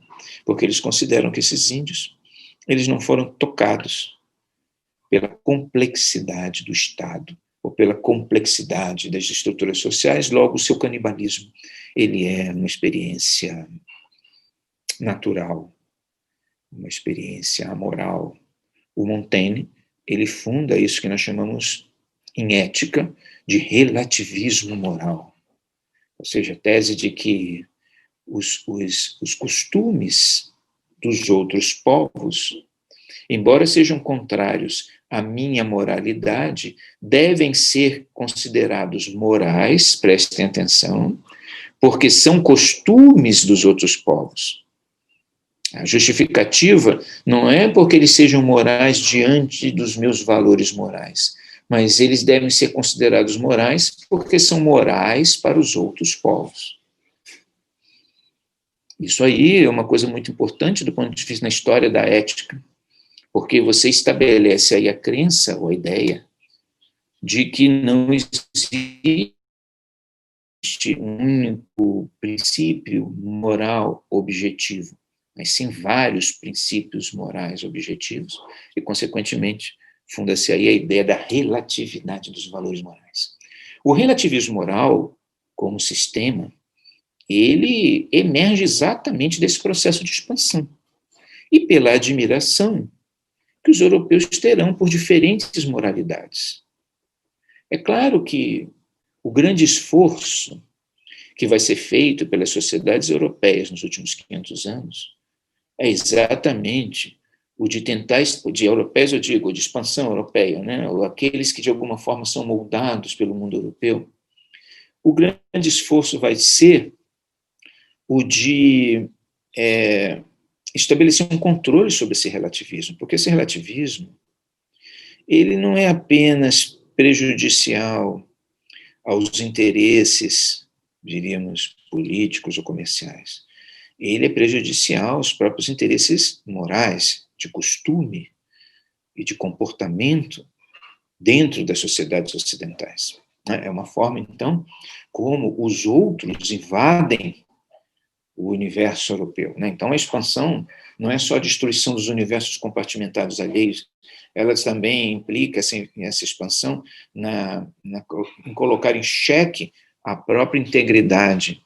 porque eles consideram que esses índios, eles não foram tocados pela complexidade do Estado, ou pela complexidade das estruturas sociais, logo o seu canibalismo, ele é uma experiência natural, uma experiência amoral, O Montaigne, ele funda isso que nós chamamos, em ética, de relativismo moral. Ou seja, a tese de que os costumes dos outros povos, embora sejam contrários à minha moralidade, devem ser considerados morais, prestem atenção, porque são costumes dos outros povos. A justificativa não é porque eles sejam morais diante dos meus valores morais, mas eles devem ser considerados morais porque são morais para os outros povos. Isso aí é uma coisa muito importante do ponto de vista na história da ética, porque você estabelece aí a crença ou a ideia de que não existe um único princípio moral objetivo, mas sim vários princípios morais objetivos, e, consequentemente, funda-se aí a ideia da relatividade dos valores morais. O relativismo moral, como sistema, ele emerge exatamente desse processo de expansão e pela admiração que os europeus terão por diferentes moralidades. É claro que o grande esforço que vai ser feito pelas sociedades europeias nos últimos 500 anos é exatamente o de tentar, de europeus eu digo, de expansão europeia, né? Ou aqueles que de alguma forma são moldados pelo mundo europeu. O grande esforço vai ser o de estabelecer um controle sobre esse relativismo, porque esse relativismo ele não é apenas prejudicial aos interesses, diríamos, políticos ou comerciais. Ele é prejudicial aos próprios interesses morais, de costume e de comportamento dentro das sociedades ocidentais. É uma forma, então, como os outros invadem o universo europeu. Então, a expansão não é só a destruição dos universos compartimentados alheios, ela também implica essa expansão em colocar em xeque a própria integridade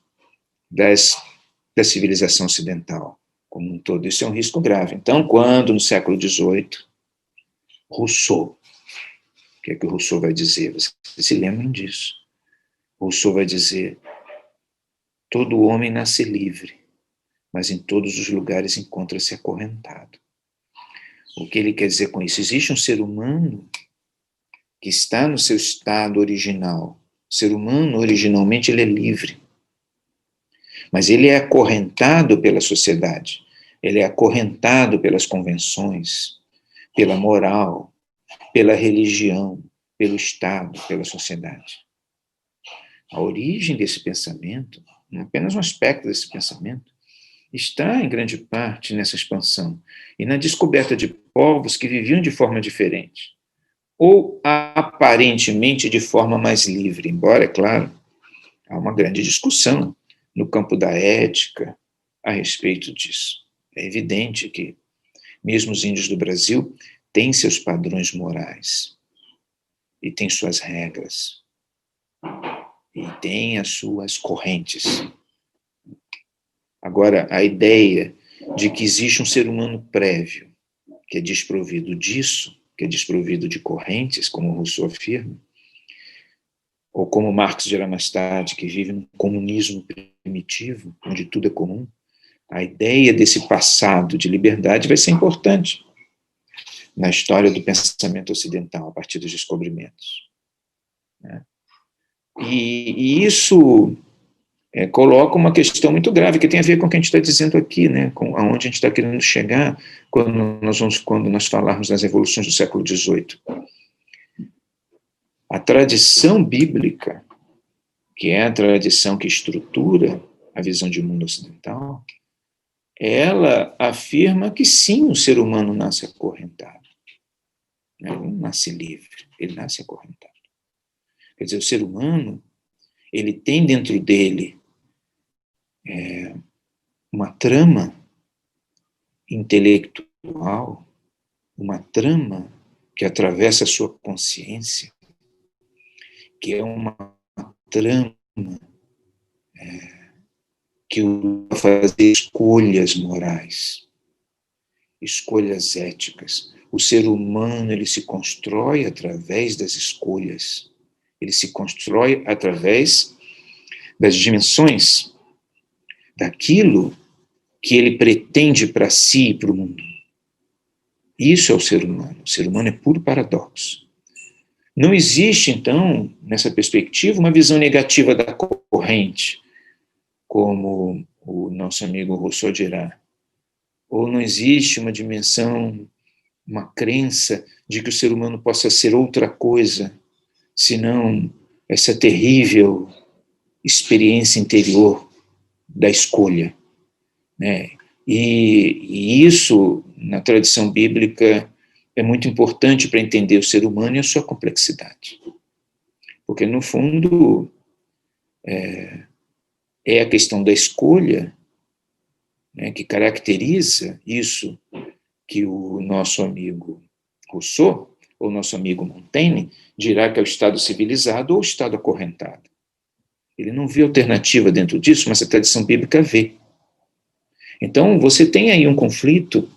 da civilização ocidental como um todo. Isso é um risco grave. Então, quando, no século XVIII, Rousseau, o que é que o Rousseau vai dizer? Vocês se lembram disso? Rousseau vai dizer: todo homem nasce livre, mas em todos os lugares encontra-se acorrentado. O que ele quer dizer com isso? Existe um ser humano que está no seu estado original. O ser humano, originalmente, ele é livre. Mas ele é acorrentado pela sociedade. Ele é acorrentado pelas convenções, pela moral, pela religião, pelo Estado, pela sociedade. A origem desse pensamento, apenas um aspecto desse pensamento, está, em grande parte, nessa expansão e na descoberta de povos que viviam de forma diferente, ou aparentemente de forma mais livre, embora, é claro, há uma grande discussão no campo da ética a respeito disso. É evidente que, mesmo os índios do Brasil, têm seus padrões morais e têm suas regras e têm as suas correntes. Agora, a ideia de que existe um ser humano prévio que é desprovido disso, que é desprovido de correntes, como Rousseau afirma, ou como Marx dirá mais tarde, que vive num comunismo primitivo, onde tudo é comum, a ideia desse passado de liberdade vai ser importante na história do pensamento ocidental, a partir dos descobrimentos. E isso coloca uma questão muito grave, que tem a ver com o que a gente está dizendo aqui, com aonde a gente está querendo chegar quando nós falarmos das revoluções do século XVIII. A tradição bíblica, que é a tradição que estrutura a visão de mundo ocidental, ela afirma que sim, o ser humano nasce acorrentado. Ele não nasce livre, ele nasce acorrentado. Quer dizer, o ser humano, ele tem dentro dele uma trama intelectual, uma trama que atravessa a sua consciência, que é uma trama que o faz fazer escolhas morais, escolhas éticas, O ser humano, ele se constrói através das escolhas. Ele se constrói através das dimensões daquilo que ele pretende para si e para o mundo. Isso é o ser humano. O ser humano é puro paradoxo. Não existe, então, nessa perspectiva, uma visão negativa da corrente, como o nosso amigo Rousseau dirá. Ou não existe uma dimensão, uma crença de que o ser humano possa ser outra coisa, senão essa terrível experiência interior da escolha, né? E isso, na tradição bíblica, é muito importante para entender o ser humano e a sua complexidade. Porque, no fundo, é a questão da escolha, né, que caracteriza isso que o nosso amigo Rousseau, ou nosso amigo Montaigne, dirá que é o estado civilizado ou o estado acorrentado. Ele não vê alternativa dentro disso, mas a tradição bíblica vê. Então, você tem aí um conflito,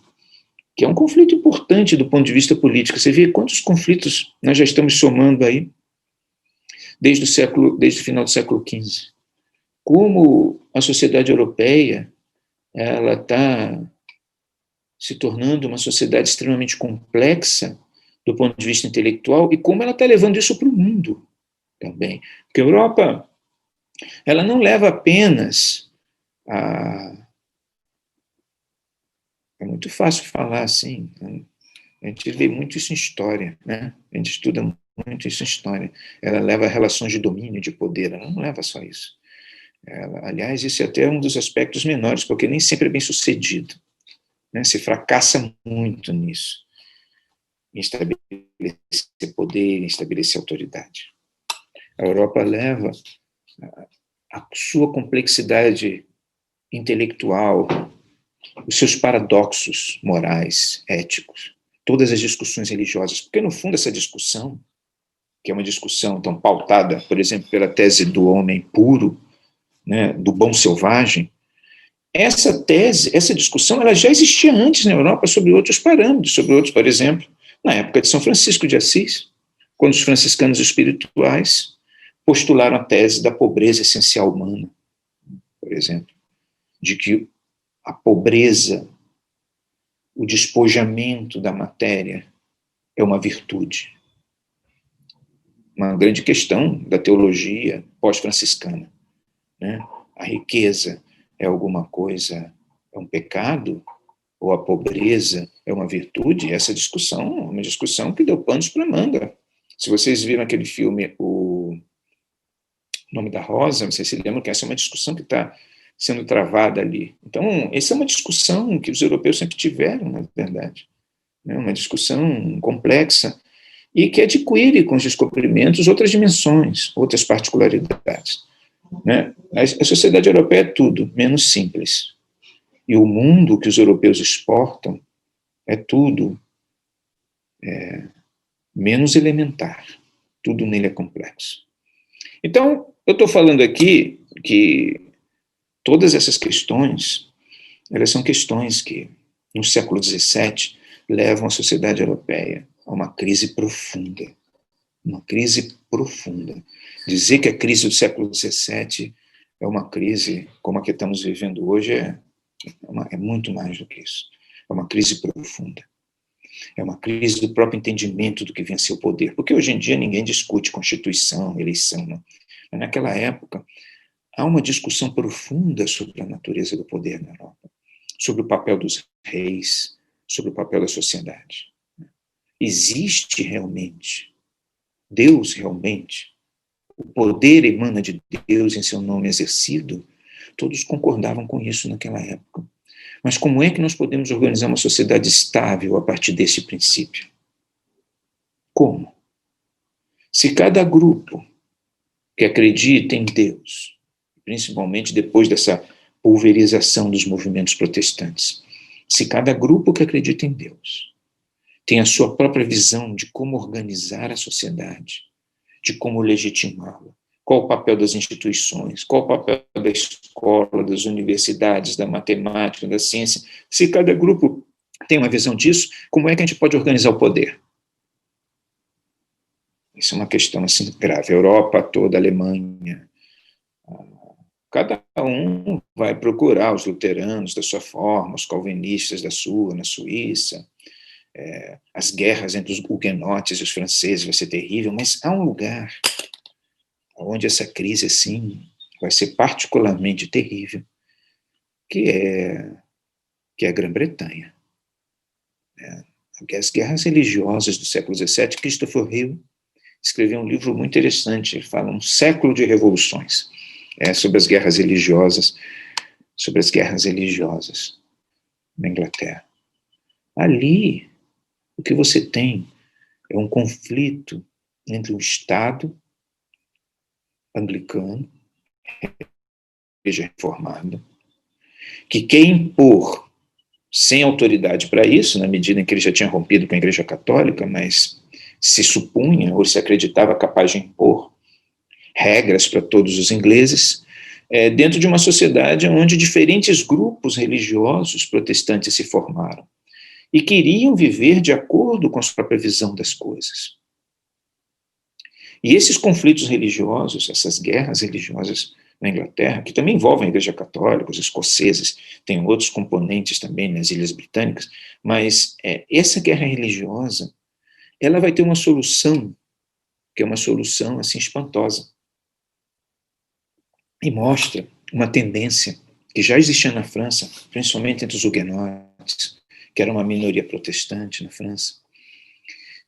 que é um conflito importante do ponto de vista político. Você vê quantos conflitos nós já estamos somando aí, desde o final do século XV. Como a sociedade europeia, ela está se tornando uma sociedade extremamente complexa do ponto de vista intelectual, e como ela está levando isso para o mundo também. Porque a Europa, ela não leva apenas a... É muito fácil falar assim, né? A gente vê muito isso em história, né? A gente estuda muito isso em história. Ela leva a relações de domínio, de poder, ela não leva só isso. Aliás, isso é até um dos aspectos menores, porque nem sempre é bem sucedido, né? Se fracassa muito nisso, em estabelecer poder, em estabelecer autoridade. A Europa leva a sua complexidade intelectual, os seus paradoxos morais, éticos, todas as discussões religiosas, porque, no fundo, essa discussão, que é uma discussão tão pautada, por exemplo, pela tese do homem puro, né, do bom selvagem, essa tese, essa discussão, ela já existia antes na Europa sobre outros parâmetros, sobre outros, por exemplo, na época de São Francisco de Assis, quando os franciscanos espirituais postularam a tese da pobreza essencial humana, por exemplo, de que a pobreza, o despojamento da matéria é uma virtude. Uma grande questão da teologia pós-franciscana, né? A riqueza é alguma coisa, é um pecado? Ou a pobreza é uma virtude? Essa discussão é uma discussão que deu panos para manga. Se vocês viram aquele filme, O Nome da Rosa, não sei se lembram que essa é uma discussão que está sendo travada ali. Então, essa é uma discussão que os europeus sempre tiveram, na verdade. É uma discussão complexa e que adquire com os descobrimentos outras dimensões, outras particularidades, né? A sociedade europeia é tudo menos simples. E o mundo que os europeus exportam é tudo menos elementar. Tudo nele é complexo. Então, eu estou falando aqui que todas essas questões, elas são questões que, no século XVII, levam a sociedade europeia a uma crise profunda. Uma crise profunda. Dizer que a crise do século XVII é uma crise como a que estamos vivendo hoje é muito mais do que isso. É uma crise profunda. É uma crise do próprio entendimento do que vem a ser o poder. Porque hoje em dia ninguém discute Constituição, eleição, não. Mas naquela época, há uma discussão profunda sobre a natureza do poder na Europa, sobre o papel dos reis, sobre o papel da sociedade. Existe realmente, Deus realmente, o poder emana de Deus em seu nome exercido? Todos concordavam com isso naquela época. Mas como é que nós podemos organizar uma sociedade estável a partir desse princípio? Como? Se cada grupo que acredita em Deus, principalmente depois dessa pulverização dos movimentos protestantes, se cada grupo que acredita em Deus tem a sua própria visão de como organizar a sociedade, de como legitimá-la, qual o papel das instituições, qual o papel da escola, das universidades, da matemática, da ciência, se cada grupo tem uma visão disso, como é que a gente pode organizar o poder? Isso é uma questão assim grave. A Europa toda, a Alemanha, cada um vai procurar os luteranos da sua forma, os calvinistas da sua, na Suíça. As guerras entre os huguenotes e os franceses vai ser terrível, mas há um lugar onde essa crise assim vai ser particularmente terrível, que é a Grã-Bretanha. As guerras religiosas do século XVII, Christopher Hill escreveu um livro muito interessante, ele fala um século de revoluções, sobre as guerras religiosas, na Inglaterra. Ali, o que você tem é um conflito entre o Estado anglicano, igreja reformada, que quer impor, sem autoridade para isso, na medida em que ele já tinha rompido com a Igreja Católica, mas se supunha ou se acreditava capaz de impor regras para todos os ingleses, dentro de uma sociedade onde diferentes grupos religiosos protestantes se formaram e queriam viver de acordo com a sua própria visão das coisas. E esses conflitos religiosos, essas guerras religiosas na Inglaterra, que também envolvem a Igreja Católica, os escoceses, tem outros componentes também nas Ilhas Britânicas, mas essa guerra religiosa, ela vai ter uma solução, que é uma solução assim espantosa, e mostra uma tendência que já existia na França, principalmente entre os huguenotes, que era uma minoria protestante na França,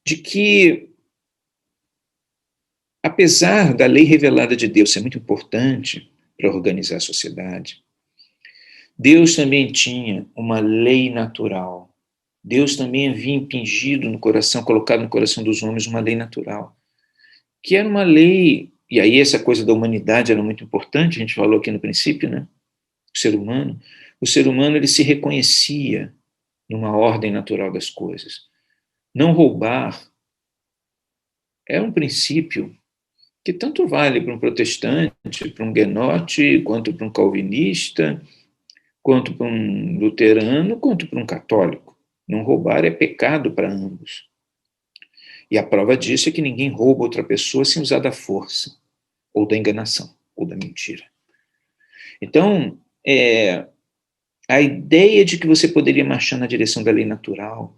de que, apesar da lei revelada de Deus ser muito importante para organizar a sociedade, Deus também tinha uma lei natural. Deus também havia impingido no coração, colocado no coração dos homens uma lei natural, que era uma lei, e aí essa coisa da humanidade era muito importante, a gente falou aqui no princípio, né? O ser humano ele se reconhecia numa ordem natural das coisas. Não roubar é um princípio que tanto vale para um protestante, para um huguenote, quanto para um calvinista, quanto para um luterano, quanto para um católico. Não roubar é pecado para ambos. E a prova disso é que ninguém rouba outra pessoa sem usar da força, ou da enganação, ou da mentira. Então, a ideia de que você poderia marchar na direção da lei natural,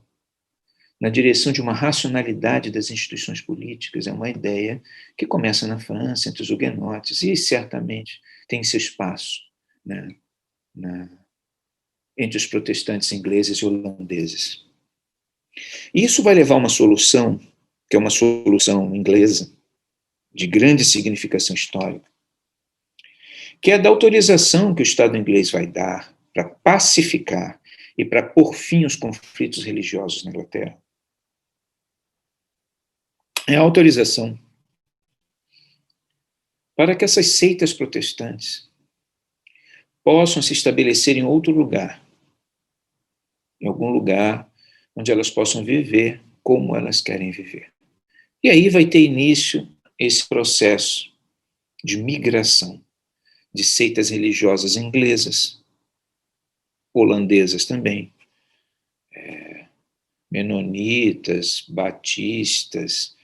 na direção de uma racionalidade das instituições políticas, é uma ideia que começa na França, entre os huguenotes, e certamente tem seu espaço, né, entre os protestantes ingleses e holandeses. E isso vai levar a uma solução, que é uma solução inglesa, de grande significação histórica, que é a da autorização que o Estado inglês vai dar para pacificar e para pôr fim aos conflitos religiosos na Inglaterra. É a autorização para que essas seitas protestantes possam se estabelecer em outro lugar, em algum lugar onde elas possam viver como elas querem viver. E aí vai ter início esse processo de migração de seitas religiosas inglesas, holandesas também, menonitas, batistas,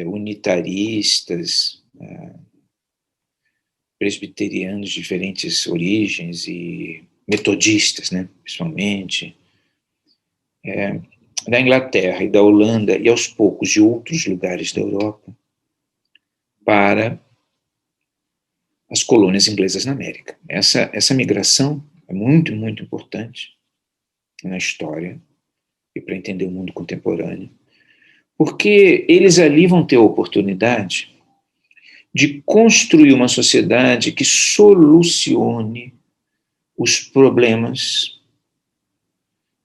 unitaristas, presbiterianos de diferentes origens e metodistas, né, principalmente, da Inglaterra e da Holanda e aos poucos de outros lugares da Europa para as colônias inglesas na América. Essa migração é muito, muito importante na história e para entender o mundo contemporâneo, porque eles ali vão ter a oportunidade de construir uma sociedade que solucione os problemas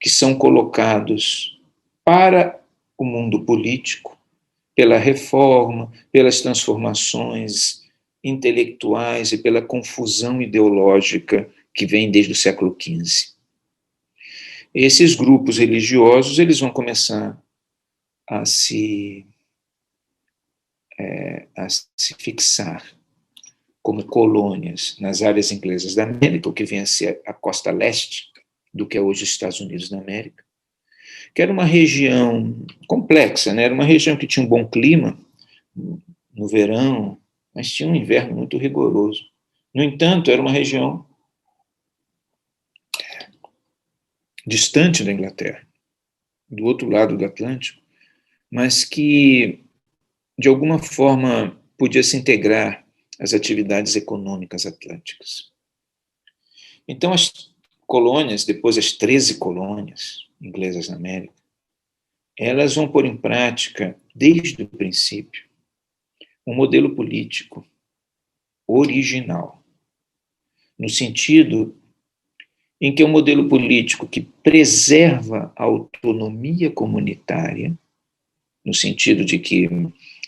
que são colocados para o mundo político, pela reforma, pelas transformações intelectuais e pela confusão ideológica que vem desde o século XV. Esses grupos religiosos eles vão começar a se fixar como colônias nas áreas inglesas da América, o que vem a ser a costa leste do que é hoje os Estados Unidos da América, que era uma região complexa, né? Era uma região que tinha um bom clima no verão, mas tinha um inverno muito rigoroso. No entanto, era uma região distante da Inglaterra, do outro lado do Atlântico, mas que, de alguma forma, podia se integrar às atividades econômicas atlânticas. Então, as colônias, depois as 13 colônias inglesas na América, elas vão pôr em prática, desde o princípio, um modelo político original, no sentido em que é um modelo político que preserva a autonomia comunitária, no sentido de que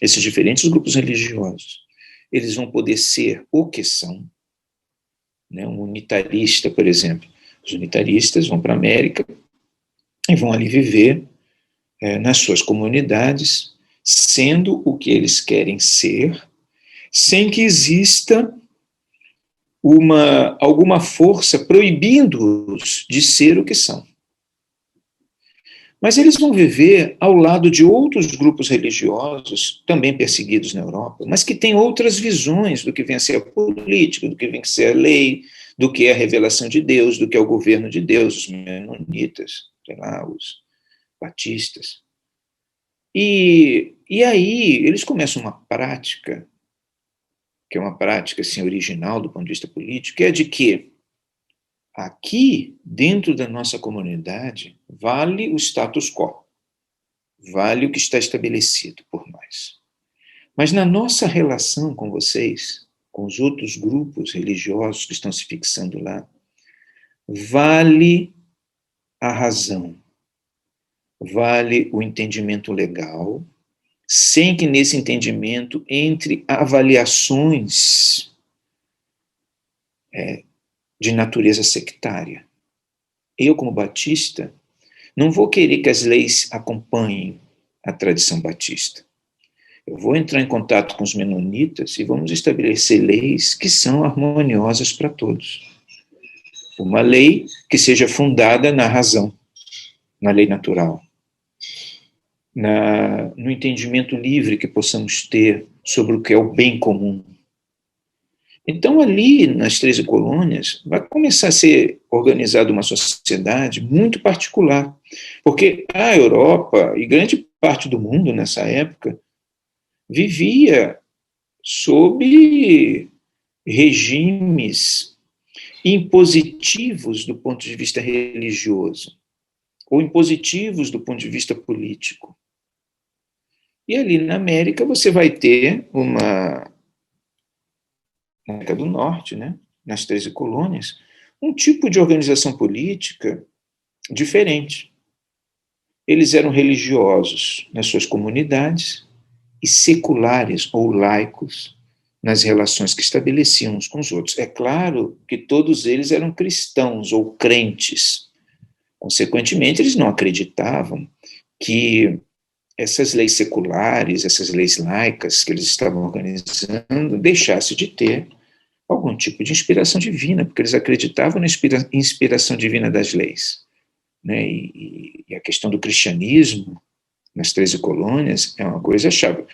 esses diferentes grupos religiosos, eles vão poder ser o que são, né? Um unitarista, por exemplo. Os unitaristas vão para a América e vão ali viver nas suas comunidades, sendo o que eles querem ser, sem que exista alguma força proibindo-os de ser o que são. Mas eles vão viver ao lado de outros grupos religiosos, também perseguidos na Europa, mas que têm outras visões do que vem a ser a política, do que vem a ser a lei, do que é a revelação de Deus, do que é o governo de Deus, os menonitas, sei lá, os batistas. E aí eles começam uma prática, que é uma prática assim, original do ponto de vista político, que é de que aqui, dentro da nossa comunidade, vale o status quo, vale o que está estabelecido por nós. Mas na nossa relação com vocês, com os outros grupos religiosos que estão se fixando lá, vale a razão, vale o entendimento legal, sem que nesse entendimento entre avaliações de natureza sectária. Eu, como batista, não vou querer que as leis acompanhem a tradição batista. Eu vou entrar em contato com os menonitas e vamos estabelecer leis que são harmoniosas para todos. Uma lei que seja fundada na razão, na lei natural, no entendimento livre que possamos ter sobre o que é o bem comum. Então, ali, nas 13 colônias, vai começar a ser organizada uma sociedade muito particular, porque a Europa e grande parte do mundo nessa época vivia sob regimes impositivos do ponto de vista religioso, ou impositivos do ponto de vista político. E ali na América você vai ter na América do Norte, né, nas 13 colônias, um tipo de organização política diferente. Eles eram religiosos nas suas comunidades e seculares ou laicos nas relações que estabeleciam uns com os outros. É claro que todos eles eram cristãos ou crentes. Consequentemente, eles não acreditavam que essas leis seculares, essas leis laicas que eles estavam organizando, deixassem de ter algum tipo de inspiração divina, porque eles acreditavam na inspiração divina das leis. Né? E a questão do cristianismo nas 13 colônias é uma coisa chave.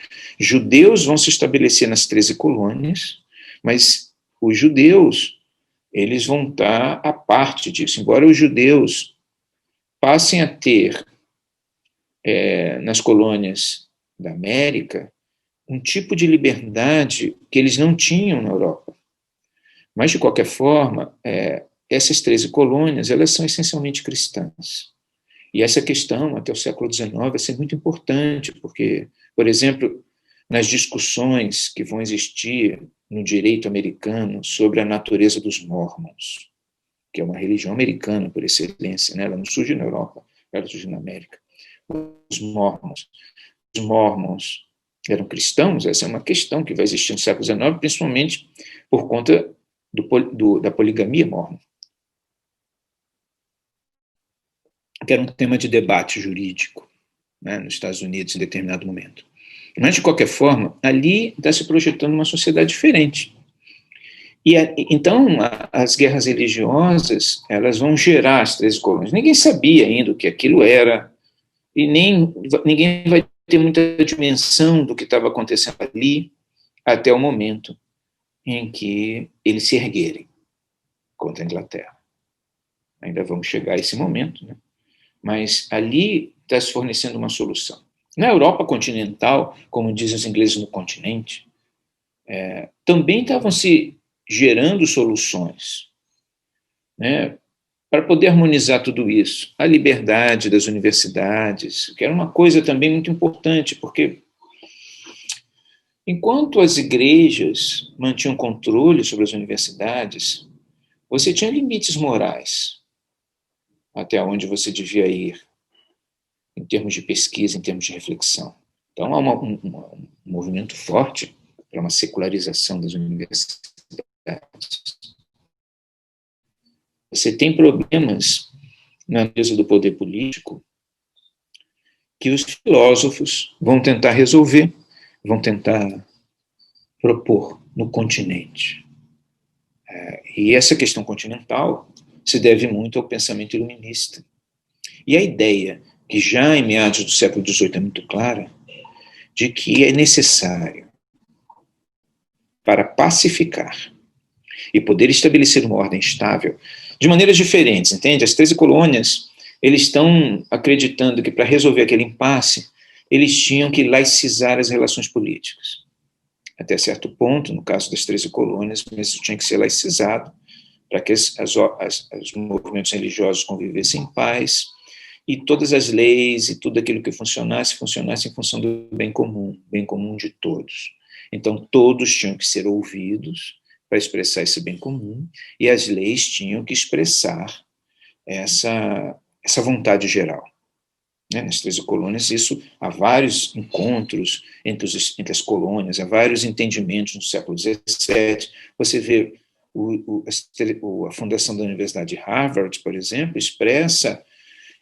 Judeus vão se estabelecer nas 13 colônias, mas os judeus, eles vão estar à parte disso. Embora os judeus passem a ter, nas colônias da América, um tipo de liberdade que eles não tinham na Europa. Mas, de qualquer forma, essas 13 colônias, elas são essencialmente cristãs. E essa questão, até o século XIX, vai ser muito importante, porque, por exemplo, nas discussões que vão existir no direito americano sobre a natureza dos Mormons, que é uma religião americana por excelência, né? Ela não surge na Europa, ela surge na América. Os Mormons eram cristãos? Essa é uma questão que vai existir no século XIX, principalmente por conta da poligamia mormon, que era um tema de debate jurídico, né, nos Estados Unidos em determinado momento. Mas, de qualquer forma, ali está se projetando uma sociedade diferente. Então, as guerras religiosas, elas vão gerar as 13 colônias. Ninguém sabia ainda o que aquilo era, e ninguém vai ter muita dimensão do que estava acontecendo ali até o momento em que eles se erguerem contra a Inglaterra. Ainda vamos chegar a esse momento, né? Mas ali está se fornecendo uma solução. Na Europa continental, como dizem os ingleses no continente, também estavam se gerando soluções, né, para poder harmonizar tudo isso. A liberdade das universidades, que era uma coisa também muito importante, porque enquanto as igrejas mantinham controle sobre as universidades, você tinha limites morais até onde você devia ir, em termos de pesquisa, em termos de reflexão. Então, há um movimento forte para uma secularização das universidades. Você tem problemas na mesa do poder político que os filósofos vão tentar resolver, vão tentar propor no continente. E essa questão continental se deve muito ao pensamento iluminista. E a ideia, que já em meados do século XVIII é muito clara, de que é necessário, para pacificar e poder estabelecer uma ordem estável, de maneiras diferentes, entende? As 13 colônias, eles estão acreditando que para resolver aquele impasse, eles tinham que laicizar as relações políticas. Até certo ponto, no caso das 13 colônias, isso tinha que ser laicizado para que os movimentos religiosos convivessem em paz e todas as leis e tudo aquilo que funcionasse em função do bem comum de todos. Então, todos tinham que ser ouvidos para expressar esse bem comum, e as leis tinham que expressar essa vontade geral. Nas 13 colônias, isso, há vários encontros entre as colônias, há vários entendimentos no século XVII. Você vê a fundação da Universidade de Harvard, por exemplo, expressa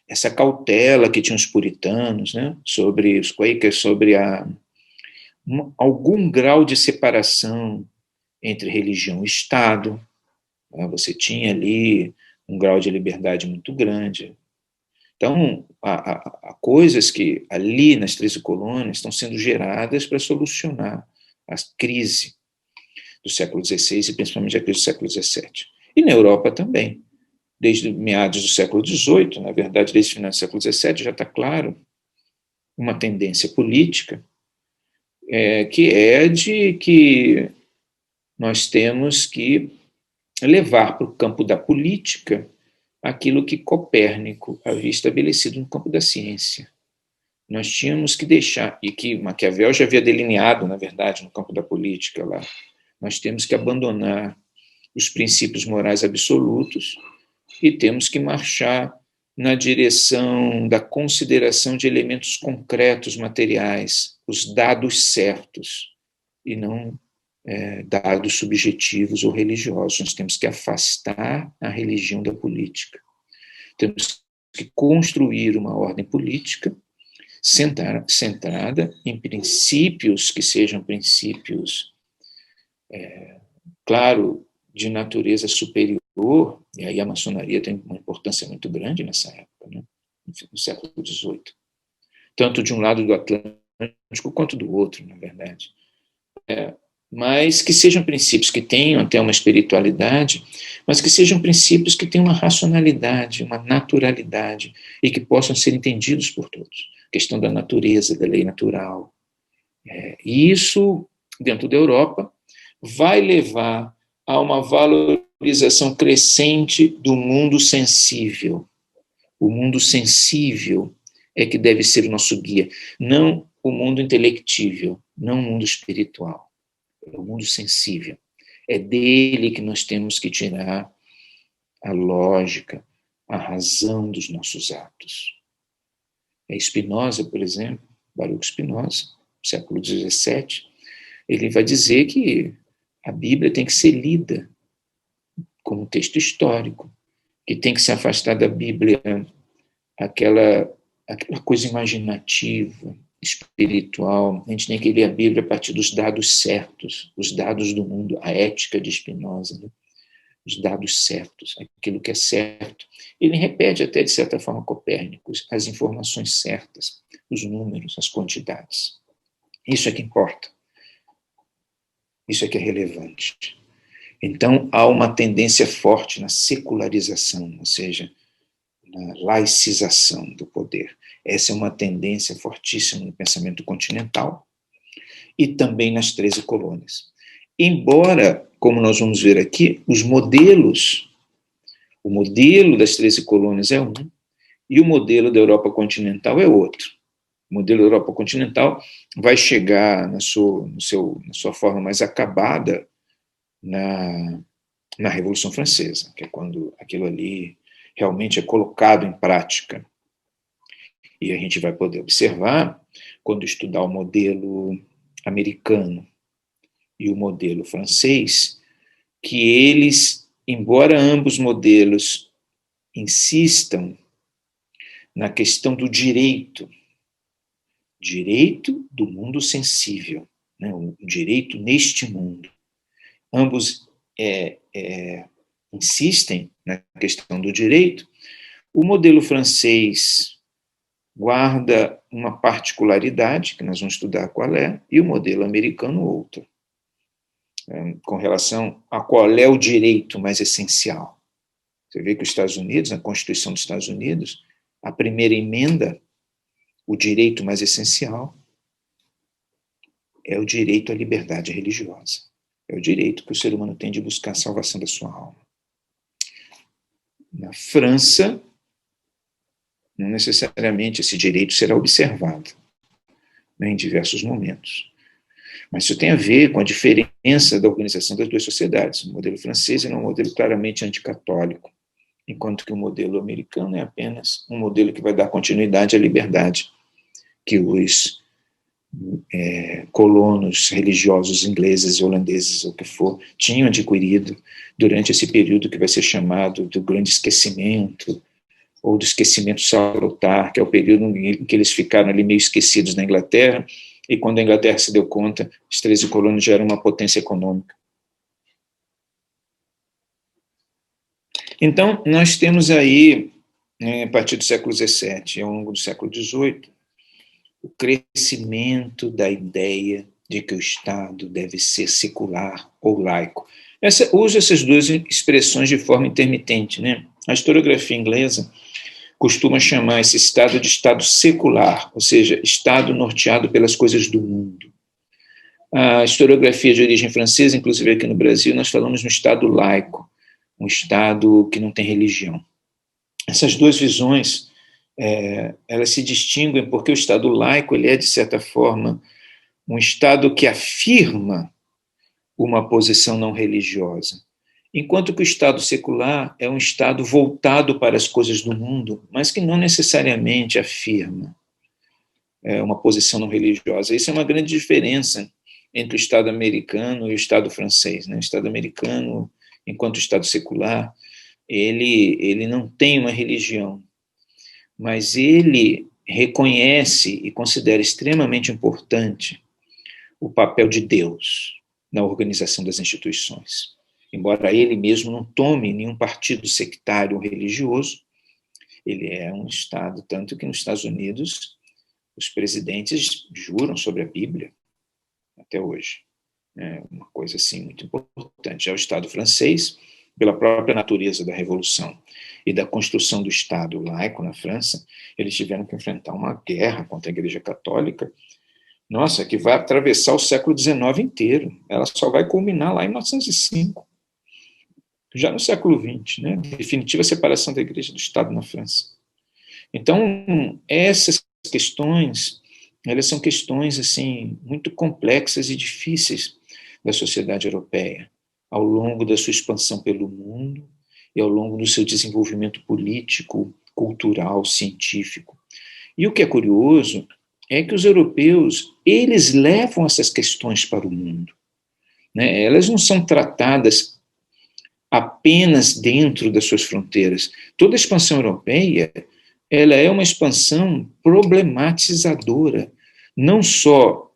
essa cautela que tinham os puritanos, né, sobre os Quakers, sobre algum grau de separação entre religião e Estado. Você tinha ali um grau de liberdade muito grande. Então, há coisas que ali nas 13 colônias estão sendo geradas para solucionar a crise do século XVI e principalmente a crise do século XVII. E na Europa também. Desde meados do século XVIII, na verdade, desde o final do século XVII, já está claro uma tendência política que é de que nós temos que levar para o campo da política aquilo que Copérnico havia estabelecido no campo da ciência. Nós tínhamos que deixar, e que Maquiavel já havia delineado, na verdade, no campo da política lá, nós temos que abandonar os princípios morais absolutos e temos que marchar na direção da consideração de elementos concretos, materiais, os dados certos, e não dados subjetivos ou religiosos. Nós temos que afastar a religião da política. Temos que construir uma ordem política centrada em princípios que sejam princípios, claro, de natureza superior, e aí a maçonaria tem uma importância muito grande nessa época, né, no século XVIII, tanto de um lado do Atlântico quanto do outro, na verdade. Mas que sejam princípios que tenham até uma espiritualidade, mas que sejam princípios que tenham uma racionalidade, uma naturalidade, e que possam ser entendidos por todos. A questão da natureza, da lei natural. E isso, dentro da Europa, vai levar a uma valorização crescente do mundo sensível. O mundo sensível é que deve ser o nosso guia, não o mundo intelectível, não o mundo espiritual. É o mundo sensível. É dele que nós temos que tirar a lógica, a razão dos nossos atos. Spinoza, por exemplo, Baruch Spinoza, século XVII, ele vai dizer que a Bíblia tem que ser lida como texto histórico, que tem que se afastar da Bíblia aquela coisa imaginativa, espiritual. A gente tem que ler a Bíblia a partir dos dados certos, os dados do mundo, a ética de Spinoza, né? os dados certos, aquilo que é certo. Ele repete até, de certa forma, Copérnico, as informações certas, os números, as quantidades. Isso é que importa. Isso é que é relevante. Então, há uma tendência forte na secularização, ou seja, na laicização do poder. Essa é uma tendência fortíssima no pensamento continental e também nas 13 colônias. Embora, como nós vamos ver aqui, os modelos, o modelo das 13 colônias é um e o modelo da Europa continental é outro. O modelo da Europa continental vai chegar na sua forma mais acabada na Revolução Francesa, que é quando aquilo ali realmente é colocado em prática. E a gente vai poder observar, quando estudar o modelo americano e o modelo francês, que eles, embora ambos modelos insistam na questão do direito do mundo sensível, né, o direito neste mundo, ambos insistem na questão do direito, o modelo francês guarda uma particularidade, que nós vamos estudar qual é, e o modelo americano outra, com relação a qual é o direito mais essencial. Você vê que os Estados Unidos, na Constituição dos Estados Unidos, a primeira emenda, o direito mais essencial é o direito à liberdade religiosa. É o direito que o ser humano tem de buscar a salvação da sua alma. Na França, não necessariamente esse direito será observado, né, em diversos momentos. Mas isso tem a ver com a diferença da organização das duas sociedades. O modelo francês é um modelo claramente anticatólico, enquanto que o modelo americano é apenas um modelo que vai dar continuidade à liberdade que os colonos religiosos ingleses, holandeses, ou o que for, tinham adquirido durante esse período que vai ser chamado do Grande Esquecimento, ou do esquecimento salutar, que é o período em que eles ficaram ali meio esquecidos na Inglaterra, e quando a Inglaterra se deu conta, as 13 colônias já eram uma potência econômica. Então, nós temos aí, a partir do século XVII e ao longo do século XVIII, o crescimento da ideia de que o Estado deve ser secular ou laico. Uso essas duas expressões de forma intermitente, né? A historiografia inglesa costuma chamar esse Estado de Estado secular, ou seja, Estado norteado pelas coisas do mundo. A historiografia de origem francesa, inclusive aqui no Brasil, nós falamos no Estado laico, um Estado que não tem religião. Essas duas visões, elas se distinguem porque o Estado laico ele é, de certa forma, um Estado que afirma uma posição não religiosa, enquanto que o Estado secular é um Estado voltado para as coisas do mundo, mas que não necessariamente afirma uma posição não religiosa. Isso é uma grande diferença entre o Estado americano e o Estado francês, né? O Estado americano, enquanto Estado secular, ele não tem uma religião, mas ele reconhece e considera extremamente importante o papel de Deus na organização das instituições. Embora ele mesmo não tome nenhum partido sectário ou religioso, ele é um Estado, tanto que nos Estados Unidos os presidentes juram sobre a Bíblia, até hoje. É uma coisa assim muito importante. Já o Estado francês, pela própria natureza da Revolução e da construção do Estado laico na França, eles tiveram que enfrentar uma guerra contra a Igreja Católica, nossa, que vai atravessar o século XIX inteiro. Ela só vai culminar lá em 1905, já no século XX, né? Definitiva separação da Igreja do Estado na França. Então, essas questões, elas são questões assim muito complexas e difíceis da sociedade europeia, ao longo da sua expansão pelo mundo e ao longo do seu desenvolvimento político, cultural, científico. E o que é curioso é que os europeus, eles levam essas questões para o mundo, né? Elas não são tratadas apenas dentro das suas fronteiras. Toda a expansão europeia, ela é uma expansão problematizadora, não só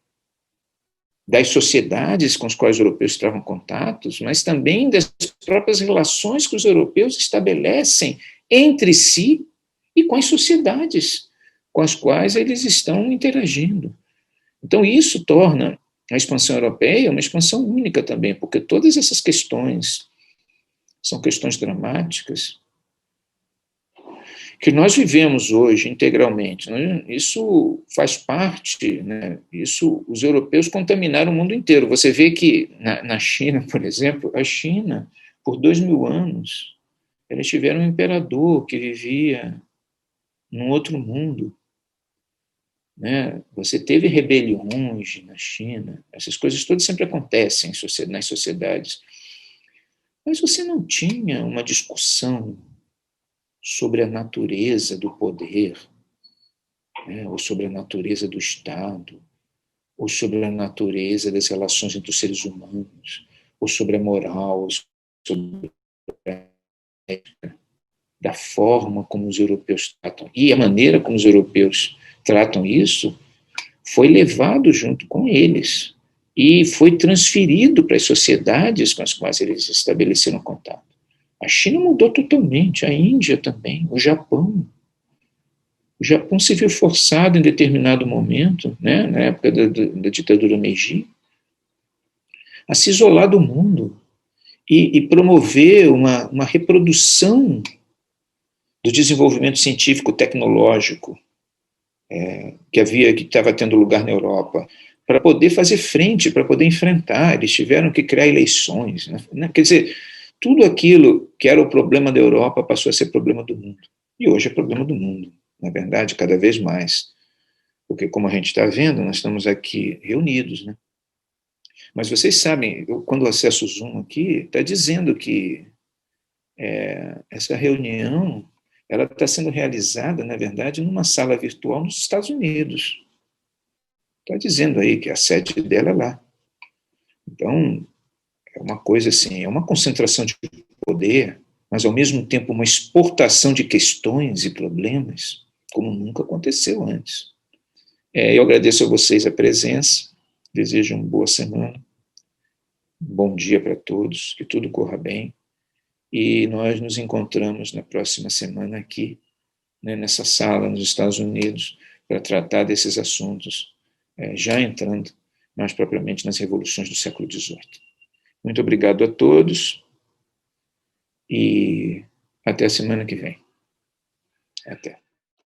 das sociedades com as quais os europeus travam contatos, mas também das próprias relações que os europeus estabelecem entre si e com as sociedades com as quais eles estão interagindo. Então, isso torna a expansão europeia uma expansão única também, porque todas essas questões são questões dramáticas que nós vivemos hoje integralmente. Né? Isso faz parte, né? Isso, os europeus contaminaram o mundo inteiro. Você vê que na China, por exemplo, a China, por 2000 anos, eles tiveram um imperador que vivia num outro mundo. Né? Você teve rebeliões na China, essas coisas todas sempre acontecem nas sociedades. Mas você não tinha uma discussão sobre a natureza do poder, né? Ou sobre a natureza do Estado, ou sobre a natureza das relações entre os seres humanos, ou sobre a moral, ou sobre a ética, da forma como os europeus tratam. E a maneira como os europeus tratam isso foi levado junto com eles e foi transferido para as sociedades com as quais eles estabeleceram contato. A China mudou totalmente, a Índia também, o Japão. O Japão se viu forçado em determinado momento, né, na época da ditadura Meiji, a se isolar do mundo e promover uma reprodução do desenvolvimento científico-tecnológico que estava tendo lugar na Europa, para poder fazer frente, para poder enfrentar. Eles tiveram que criar eleições. Né? Quer dizer, tudo aquilo que era o problema da Europa passou a ser problema do mundo. E hoje é problema do mundo, na verdade, cada vez mais. Porque, como a gente está vendo, nós estamos aqui reunidos. Né? Mas vocês sabem, quando eu acesso o Zoom aqui, está dizendo que essa reunião ela está sendo realizada, na verdade, numa sala virtual nos Estados Unidos. Está dizendo aí que a sede dela é lá. Então, é uma coisa assim, é uma concentração de poder, mas ao mesmo tempo uma exportação de questões e problemas, como nunca aconteceu antes. Eu agradeço a vocês a presença, desejo uma boa semana, um bom dia para todos, que tudo corra bem, e nós nos encontramos na próxima semana aqui, né, nessa sala nos Estados Unidos, para tratar desses assuntos, já entrando mais propriamente nas revoluções do século XVIII. Muito obrigado a todos e até a semana que vem. Até.